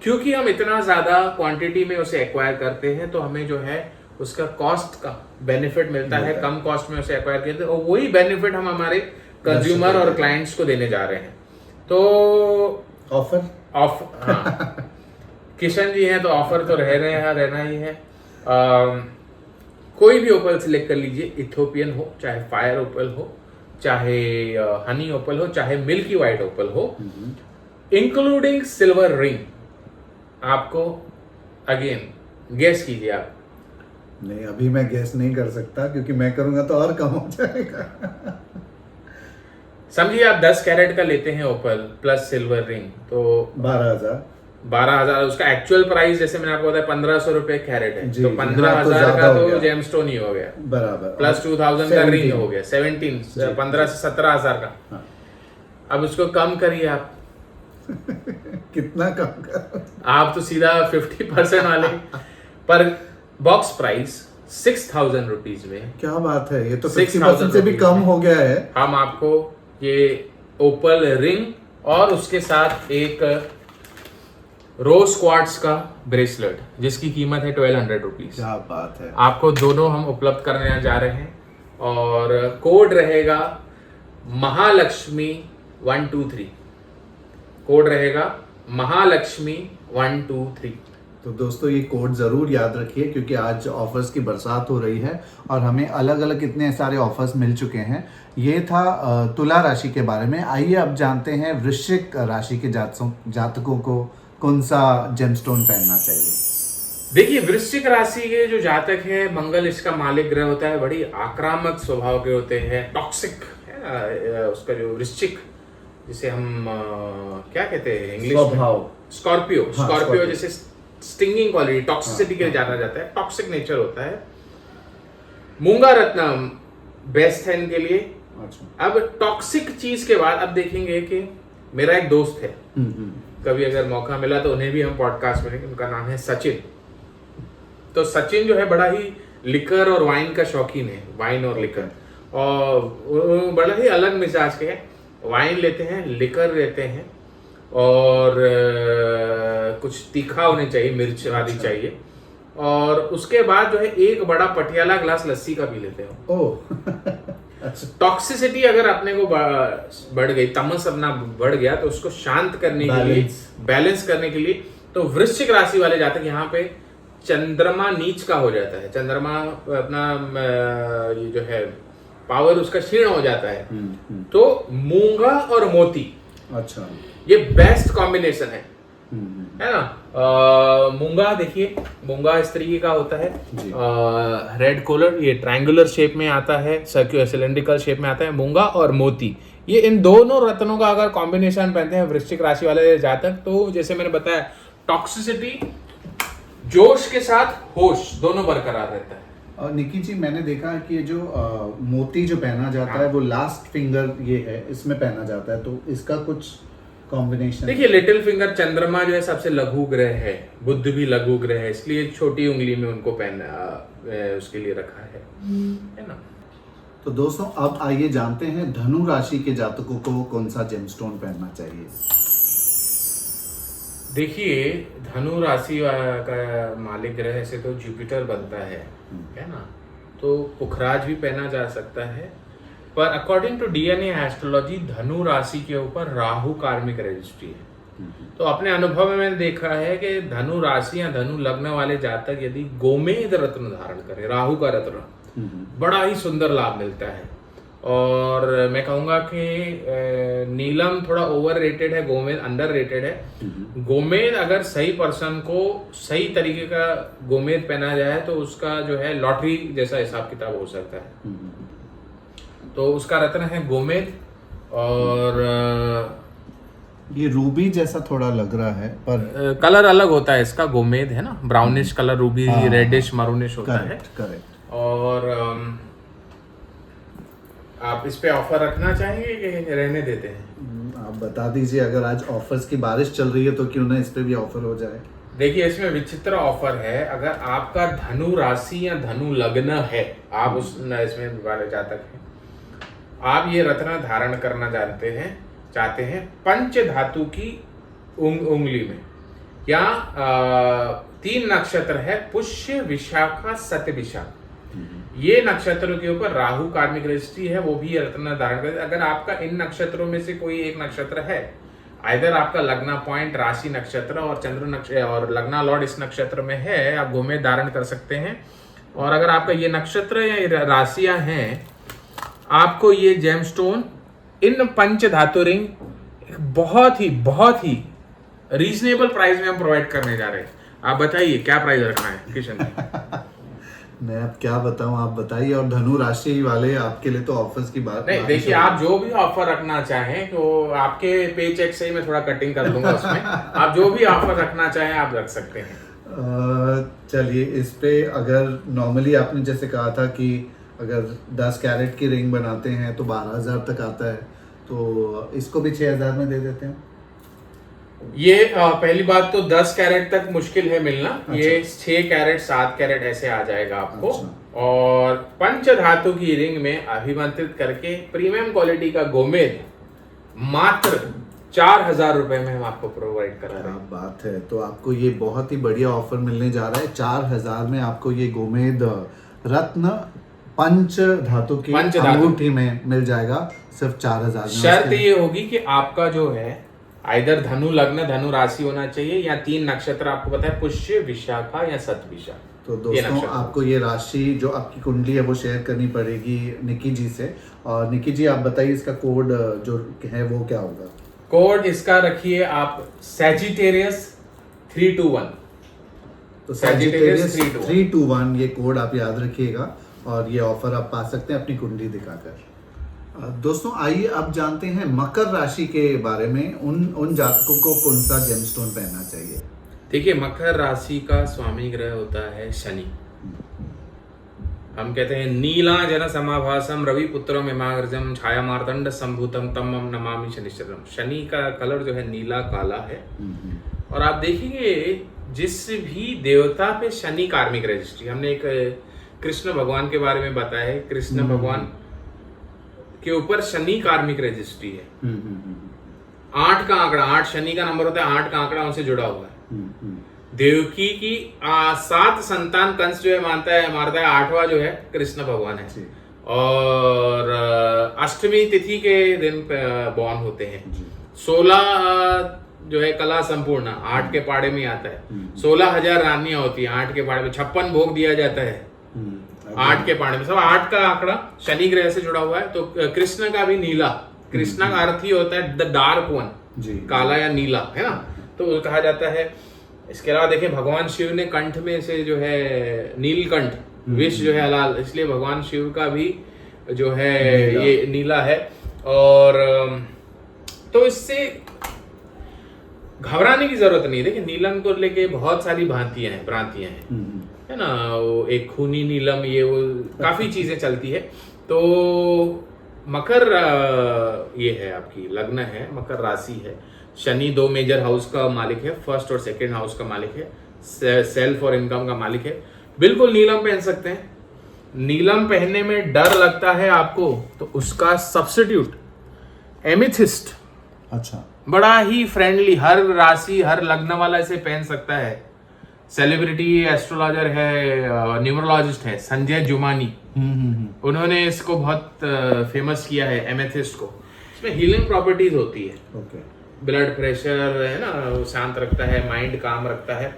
Speaker 2: क्योंकि हम इतना ज्यादा क्वांटिटी में उसे एक्वायर करते हैं तो हमें जो है उसका कॉस्ट का बेनिफिट मिलता है, कम कॉस्ट में उसे एक्वायर करते हैं और वही बेनिफिट हम हमारे कंज्यूमर और क्लाइंट्स को देने जा रहे हैं। तो ऑफर किशन जी हैं तो ऑफर तो रहना ही है। कोई भी ओपल सिलेक्ट कर लीजिए, इथोपियन हो, चाहे फायर ओपल हो, चाहे हनी ओपल हो, चाहे मिल्की वाइट ओपल हो, इंक्लूडिंग सिल्वर रिंग। आपको अगेन गेस कीजिए आप।
Speaker 1: नहीं, अभी मैं गेस नहीं कर सकता क्योंकि मैं करूंगा तो और कम हो जाएगा।
Speaker 2: समझिए आप 10 कैरेट का लेते हैं ओपल प्लस सिल्वर रिंग तो 12,000। उसका एक्चुअल प्राइस जैसे मैंने आपको बताया 1500 रुपए कैरेट है, तो 15,000 का तो जेमस्टोन ही हो गया
Speaker 1: बराबर,
Speaker 2: प्लस 2000 का रिंग हो गया 15 से 17,000 का।
Speaker 1: हाँ।
Speaker 2: अब उसको कम करिए आप।
Speaker 1: कितना कम कर?
Speaker 2: आप तो सीधा 50% वाले पर बॉक्स प्राइस 6,000 रुपीज में।
Speaker 1: क्या बात है, ये तो 60% से भी कम हो गया है।
Speaker 2: हम आपको ये ओपल रिंग और उसके साथ एक रोज क्वार्ट्स का ब्रेसलेट जिसकी कीमत है 1200 रुपीज।
Speaker 1: क्या बात है।
Speaker 2: आपको दोनों हम उपलब्ध करने जा रहे हैं और कोड रहेगा महालक्ष्मी 123। कोड रहेगा महालक्ष्मी 123।
Speaker 1: तो दोस्तों ये कोड जरूर याद रखिए क्योंकि आज ऑफर्स की बरसात हो रही है और हमें अलग अलग इतने सारे ऑफर्स मिल चुके हैं। ये था तुला राशि के बारे में। आइए अब जानते हैं वृश्चिक राशि के जातकों को कौन सा जेमस्टोन पहनना चाहिए।
Speaker 2: देखिए वृश्चिक राशि के जो जातक है, मंगल इसका मालिक ग्रह होता है, बड़ी आक्रामक स्वभाव के होते हैं, टॉक्सिक है ना उसका जो वृश्चिक, जिसे हम क्या कहते हैं इंग्लिश में, स्कॉर्पियो जैसे स्टिंगिंग क्वालिटी, टॉक्सिसिटी के लिए जाना जाता है, टॉक्सिक नेचर होता है। मूंगा रत्नम बेस्ट है इनके लिए। अच्छा। अब टॉक्सिक चीज के बाद अब देखेंगे कि मेरा एक दोस्त है, कभी अगर मौका मिला तो उन्हें भी हम पॉडकास्ट में, उनका नाम है सचिन। तो सचिन जो है बड़ा ही लिकर और वाइन का शौकीन है, वाइन और लिकर, और बड़ा ही अलग मिजाज के हैं। वाइन लेते हैं, लिकर लेते हैं और कुछ तीखा होने चाहिए, मिर्च आदि चाहिए, और उसके बाद जो है एक बड़ा पटियाला ग्लास लस्सी का पी लेते हैं। ओह। टॉक्सिसिटी अगर अपने को बढ़ गई, तमस अपना बढ़ गया, तो उसको शांत करने के लिए, बैलेंस करने के लिए, तो वृश्चिक राशि वाले जातक यहाँ पे चंद्रमा नीच का हो जाता है, चंद्रमा अपना ये जो है पावर उसका क्षीण हो जाता है, तो मूंगा और मोती, अच्छा, ये बेस्ट कॉम्बिनेशन है ना। मूंगा देखिए, मूंगा इस तरीके का होता है, रेड कलर, ये ट्रायंगुलर शेप में आता है, सर्कुलर सिलेंड्रिकल शेप में आता है। मूंगा और मोती, ये इन दोनों रत्नों का अगर कॉम्बिनेशन पहनते हैं वृश्चिक राशि वाले जातक, तो जैसे मैंने बताया टॉक्सिसिटी, जोश के साथ होश दोनों बरकरार रहता है।
Speaker 1: और निकी जी, मैंने देखा है कि ये जो मोती जो पहना जाता है वो लास्ट फिंगर ये है, इसमें पहना जाता है, तो इसका कुछ कॉम्बिनेशन?
Speaker 2: देखिए लिटिल फिंगर, चंद्रमा जो है सबसे लघु ग्रह है, बुध भी लघु ग्रह है, इसलिए छोटी उंगली में उनको पहना उसके लिए रखा है ना।
Speaker 1: तो दोस्तों अब आइए जानते हैं धनु राशि के जातकों को कौन सा जेमस्टोन पहनना चाहिए।
Speaker 2: देखिए धनु राशि का मालिक ग्रह से तो जुपिटर बनता है ना, तो पुखराज भी पहना जा सकता है, पर अकॉर्डिंग टू डीएनए एस्ट्रोलॉजी धनु राशि के ऊपर राहु कार्मिक रजिस्ट्री है। तो अपने अनुभव में मैंने देखा है कि धनु राशि या धनु लग्न वाले जातक यदि गोमेद रत्न धारण करें, राहु का रत्न, बड़ा ही सुंदर लाभ मिलता है। और मैं कहूंगा कि नीलम थोड़ा ओवर रेटेड है, गोमेद अंडर रेटेड है। गोमेद अगर सही पर्सन को सही तरीके का गोमेद पहना जाए तो उसका जो है लॉटरी जैसा हिसाब किताब हो सकता है। तो उसका रत्न है गोमेद, और
Speaker 1: ये रूबी जैसा थोड़ा लग रहा है, पर
Speaker 2: कलर अलग होता है इसका, गोमेद है ना, brownish colour, ruby reddish maroonish होता है।
Speaker 1: करेक्ट।
Speaker 2: और आप इस पे ऑफर रखना चाहेंगे कि रहने देते हैं?
Speaker 1: आप बता दीजिए, अगर आज ऑफर्स की बारिश चल रही है तो क्यों ना इस पे भी ऑफर हो जाए।
Speaker 2: देखिए, इसमें विचित्र ऑफर है। अगर आपका धनु राशि या धनु लग्न है, आप उस इसमें वाले जातक हैं, आप ये रत्न धारण करना चाहते हैं पंच धातु की उंगली में, या 3 नक्षत्र है पुष्य विशाखा सतभिषा, ये नक्षत्रों के ऊपर राहु कार्मिक रजिस्ट्री है, वो भी ये रत्न धारण कर। अगर आपका इन नक्षत्रों में से कोई एक नक्षत्र है, आइदर आपका लग्ना पॉइंट राशि नक्षत्र और चंद्र नक्षत्र और लग्ना लॉर्ड इस नक्षत्र में है, आप गोमेद धारण कर सकते हैं। और अगर आपका ये नक्षत्र या राशियां हैं, आपको ये जेमस्टोन इन पंच धातु रिंग बहुत ही रीजनेबल प्राइस में हम प्रोवाइड करने जा रहे हैं। आप बताइए क्या प्राइस रखना है किशन जी?
Speaker 1: मैं अब क्या बताऊं, आप बताइए। और धनु राशि वाले आपके लिए तो ऑफर्स की बात
Speaker 2: नहीं, देखिए, आप जो भी ऑफर रखना चाहें तो आपके पे चेक से ही मैं थोड़ा कटिंग कर लूंगा उसमें। आप जो भी ऑफर रखना चाहें आप रख सकते हैं।
Speaker 1: चलिए, इस पे अगर नॉर्मली आपने जैसे कहा था कि अगर 10 कैरेट की रिंग बनाते हैं तो 12,000 तक आता है, तो इसको भी 6,000 में दे देते हैं।
Speaker 2: ये पहली बात तो 10 कैरेट तक मुश्किल है मिलना। अच्छा। ये 6 कैरेट 7 कैरेट ऐसे आ जाएगा आपको। अच्छा। और पंच धातु की रिंग में अभिमंत्रित करके प्रीमियम क्वालिटी का गोमेद मात्र 4,000 रुपए में हम आपको प्रोवाइड करा रहे हैं।
Speaker 1: बात है, तो आपको ये बहुत ही बढ़िया ऑफर मिलने जा रहा है। 4,000 में आपको ये गोमेद रत्न पंच धातु की अंगूठी में मिल जाएगा, सिर्फ 4,000 में।
Speaker 2: शर्त ये होगी कि आपका जो है आइदर धनु लग्न धनु राशि होना चाहिए, या 3 नक्षत्र आपको पता है पुष्य विशाखा या सतभिषा।
Speaker 1: तो दोस्तों, आपको ये राशि जो आपकी कुंडली है वो शेयर करनी पड़ेगी निकी जी से। और निकी जी, आप बताइए इसका कोड जो है वो क्या होगा?
Speaker 2: कोड इसका रखिए आप सैजिटेरियस 321।
Speaker 1: तो सैजिटेरियस 321 ये कोड आप याद रखिएगा, और ये ऑफर आप पा सकते हैं अपनी कुंडली दिखाकर। दोस्तों, आइए अब जानते हैं मकर राशि के बारे में। उन जातकों को कौन सा जेमस्टोन पहनना चाहिए?
Speaker 2: देखिए, मकर राशि का स्वामी ग्रह होता है शनि। हम कहते हैं नीला जन समाभासम रवि पुत्रम हिमाग्रजम छाया मार्तंड संभूतम तमम नमामि शनिश्चरम। शनि का कलर जो है नीला काला है। और आप देखेंगे जिस भी देवता पे शनि कार्मिक रजिस्ट्री, हमने एक कृष्ण भगवान के बारे में बताया है, कृष्ण भगवान के ऊपर शनि कार्मिक रजिस्ट्री है। 8 का आंकड़ा, 8 शनि का नंबर होता है, 8 का आंकड़ा उनसे जुड़ा हुआ है। देवकी की 7 संतान कंस जो है मानता है 8वां जो है कृष्ण भगवान है। और अष्टमी तिथि के दिन बॉर्न होते हैं। 16 जो है कला संपूर्ण 8 के पाड़े में आता है। 16,000 रानियां होती हैं 8 के पाड़े में। 56 भोग दिया जाता है 8 के पाड़े में। सब 8 का आंकड़ा शनि ग्रह से जुड़ा हुआ है। तो कृष्ण का भी नीला, कृष्ण का अर्थ ही होता है द डार्क वन, काला या नीला, है ना। तो कहा जाता है। इसके अलावा देखें, भगवान शिव ने कंठ में से जो है नीलकंठ विष जो है हलाल, इसलिए भगवान शिव का भी जो है ये नीला है। और तो इससे घबराने की जरूरत नहीं है। देखिए, नीलम को लेके बहुत सारी भ्रांतियां हैं, है ना। वो एक खूनी नीलम, ये वो काफी चीजें चलती है। तो मकर ये है आपकी लग्न है, मकर राशि है। शनि 2 मेजर हाउस का मालिक है, फर्स्ट और सेकंड हाउस का मालिक है, सेल्फ और इनकम का मालिक है। बिल्कुल नीलम पहन सकते हैं। नीलम पहनने में डर लगता है आपको, तो उसका सब्स्टिट्यूट एमेथिस्ट,
Speaker 1: अच्छा,
Speaker 2: बड़ा ही फ्रेंडली, हर राशि हर लग्न वाला इसे पहन सकता है। सेलिब्रिटी एस्ट्रोलॉजर है, न्यूमरोलॉजिस्ट है संजय जुमानी, उन्होंने इसको बहुत फेमस किया है एमेथिस्ट को। इसमें हीलिंग प्रॉपर्टीज होती है। ब्लड प्रेशर है ना, वो शांत रखता है, माइंड काम रखता है।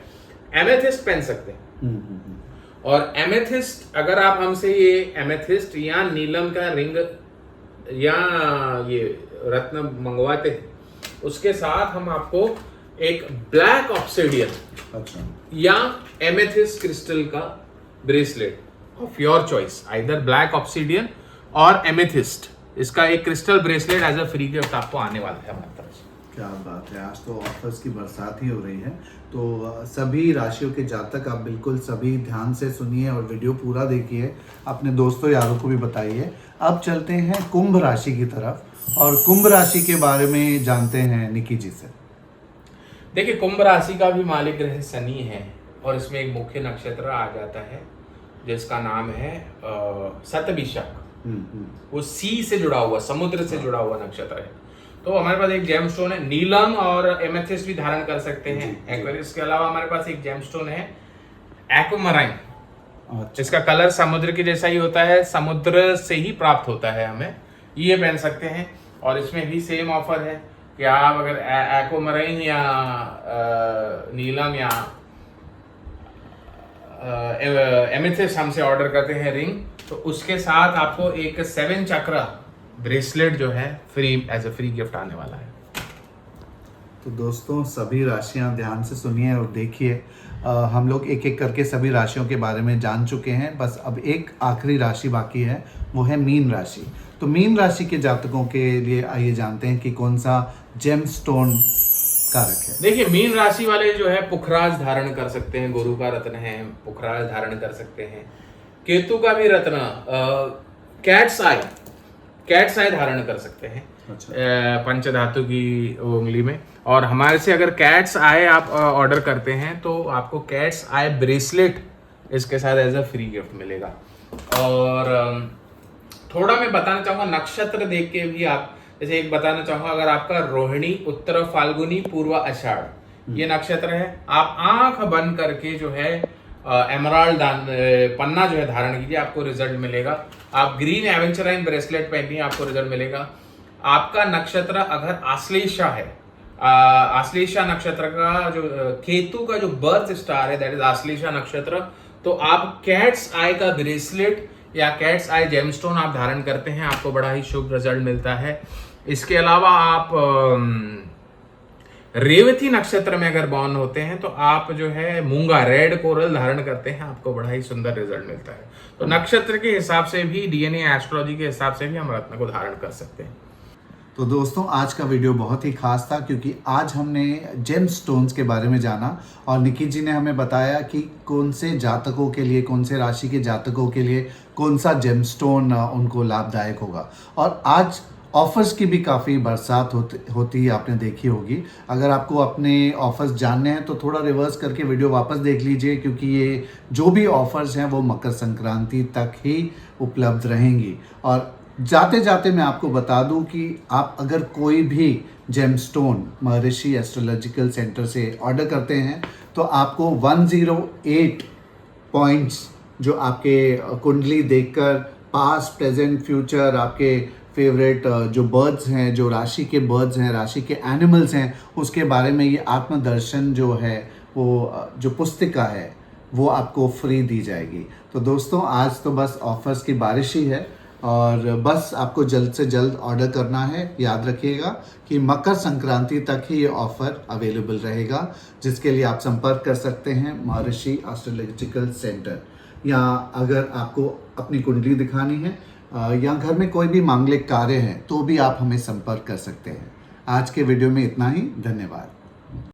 Speaker 2: एमेथिस्ट पहन सकते हैं। और एमेथिस्ट, अगर आप हमसे ये एमेथिस्ट या नीलम का रिंग या ये रत्न मंगवाते हैं, उसके साथ हम आपको एक ब्लैक ऑब्सिडियन, अच्छा, या एमेथिस्ट क्रिस्टल का bracelet of your choice, either black obsidian और एमेथिस्ट, इसका एक crystal bracelet as a free gift आपको आने वाला है हमारी तरफ से।
Speaker 1: क्या बात है, आज तो ऑफर्स की बरसात ही हो रही है। तो सभी राशियों के जातक आप बिल्कुल सभी ध्यान से सुनिए और वीडियो पूरा देखिए, अपने दोस्तों यारों को भी बताइए। अब चलते हैं कुंभ राशि की तरफ और कुंभ राशि के बारे में जानते हैं निकी जी से।
Speaker 2: देखिए, कुंभ राशि का भी मालिक ग्रह शनि है और इसमें एक मुख्य नक्षत्र आ जाता है जिसका नाम है शतभिषक। वो सी से जुड़ा हुआ, समुद्र से जुड़ा हुआ नक्षत्र है। तो हमारे पास एक जेमस्टोन है, नीलम और एमेथिस्ट भी धारण कर सकते हैं एक्वेरियस। के अलावा हमारे पास एक जेमस्टोन है एक्वामराइन। इसका कलर समुद्र के जैसा ही होता है, समुद्र से ही प्राप्त होता है, हमें ये पहन सकते हैं। और इसमें भी सेम ऑफर है कि आप अगर एक्वामराइन या नीलम या एमेथिस्ट हमसे ऑर्डर करते हैं रिंग, तो उसके साथ आपको एक 7 चक्र ब्रेसलेट जो है free as a free gift आने वाला है।
Speaker 1: तो दोस्तों सभी राशियां ध्यान से सुनिए और देखिए। हम लोग एक एक करके सभी राशियों के बारे में जान चुके हैं, बस अब एक आखिरी राशि बाकी है, वो है मीन राशि। तो मीन राशि के जातकों के लिए आइए जानते हैं कि कौन सा जेमस्टोन कारक है।
Speaker 2: देखिए, मीन राशि वाले जो है पुखराज धारण कर सकते हैं, गुरु का रत्न है, पुखराज धारण कर सकते हैं। केतु का भी रत्न कैट्स आई धारण कर सकते हैं।
Speaker 1: अच्छा।
Speaker 2: पंचधातु की उंगली में। और हमारे से अगर कैट्स आई आप ऑर्डर करते हैं तो आपको कैट्स आई ब्रेसलेट इसके साथ एज अ फ्री गिफ्ट मिलेगा। और थोड़ा मैं बताना चाहूँगा नक्षत्र देख के भी आप, जैसे एक बताना चाहूँगा, अगर आपका रोहिणी, उत्तर फाल्गुनी, पूर्व आषाढ़ ये नक्षत्र है, आप आंख बंद करके जो है एमराल्ड पन्ना जो है धारण कीजिए, आपको रिजल्ट मिलेगा। आप ग्रीन एवेंचराइन ब्रेसलेट पहनिए, आपको रिजल्ट मिलेगा। आपका नक्षत्र अगर आश्लेषा है, आश्लेषा नक्षत्र का जो केतु का जो बर्थ स्टार है दैट इज आश्लेषा नक्षत्र, तो आप कैट्स आई का ब्रेसलेट या कैट्स आई जेमस्टोन आप धारण करते हैं, आपको बड़ा ही शुभ रिजल्ट मिलता है। इसके अलावा आप रेवती नक्षत्र में अगर बॉर्न होते हैं तो आप जो है मूंगा रेड कोरल धारण करते हैं, आपको बड़ा ही सुंदर रिजल्ट मिलता है। तो नक्षत्र के हिसाब से भी, डीएनए एस्ट्रोलॉजी के हिसाब से भी हम रत्न को धारण कर सकते हैं।
Speaker 1: तो दोस्तों आज का वीडियो बहुत ही खास था क्योंकि आज हमने जेम स्टोन्स के बारे में जाना और निकी जी ने हमें बताया कि कौन से जातकों के लिए, कौन से राशि के जातकों के लिए कौन सा जेम स्टोन उनको लाभदायक होगा। और आज ऑफर्स की भी काफ़ी बरसात होती आपने देखी होगी। अगर आपको अपने ऑफर्स जानने हैं तो थोड़ा रिवर्स करके वीडियो वापस देख लीजिए, क्योंकि ये जो भी ऑफर्स हैं वो मकर संक्रांति तक ही उपलब्ध रहेंगी। और जाते जाते मैं आपको बता दूं कि आप अगर कोई भी जेमस्टोन महर्षि एस्ट्रोलॉजिकल सेंटर से ऑर्डर करते हैं तो आपको 108 पॉइंट्स जो आपके कुंडली देखकर पास्ट, प्रेजेंट, फ्यूचर, आपके फेवरेट जो बर्ड्स हैं, जो राशि के बर्ड्स हैं, राशि के एनिमल्स हैं, उसके बारे में ये आत्मदर्शन जो है, वो जो पुस्तिका है वो आपको फ्री दी जाएगी। तो दोस्तों आज तो बस ऑफर्स की बारिश ही है और बस आपको जल्द से जल्द ऑर्डर करना है। याद रखिएगा कि मकर संक्रांति तक ही ये ऑफ़र अवेलेबल रहेगा, जिसके लिए आप संपर्क कर सकते हैं महर्षि एस्ट्रोलॉजिकल सेंटर। या अगर आपको अपनी कुंडली दिखानी है या घर में कोई भी मांगलिक कार्य है तो भी आप हमें संपर्क कर सकते हैं। आज के वीडियो में इतना ही, धन्यवाद।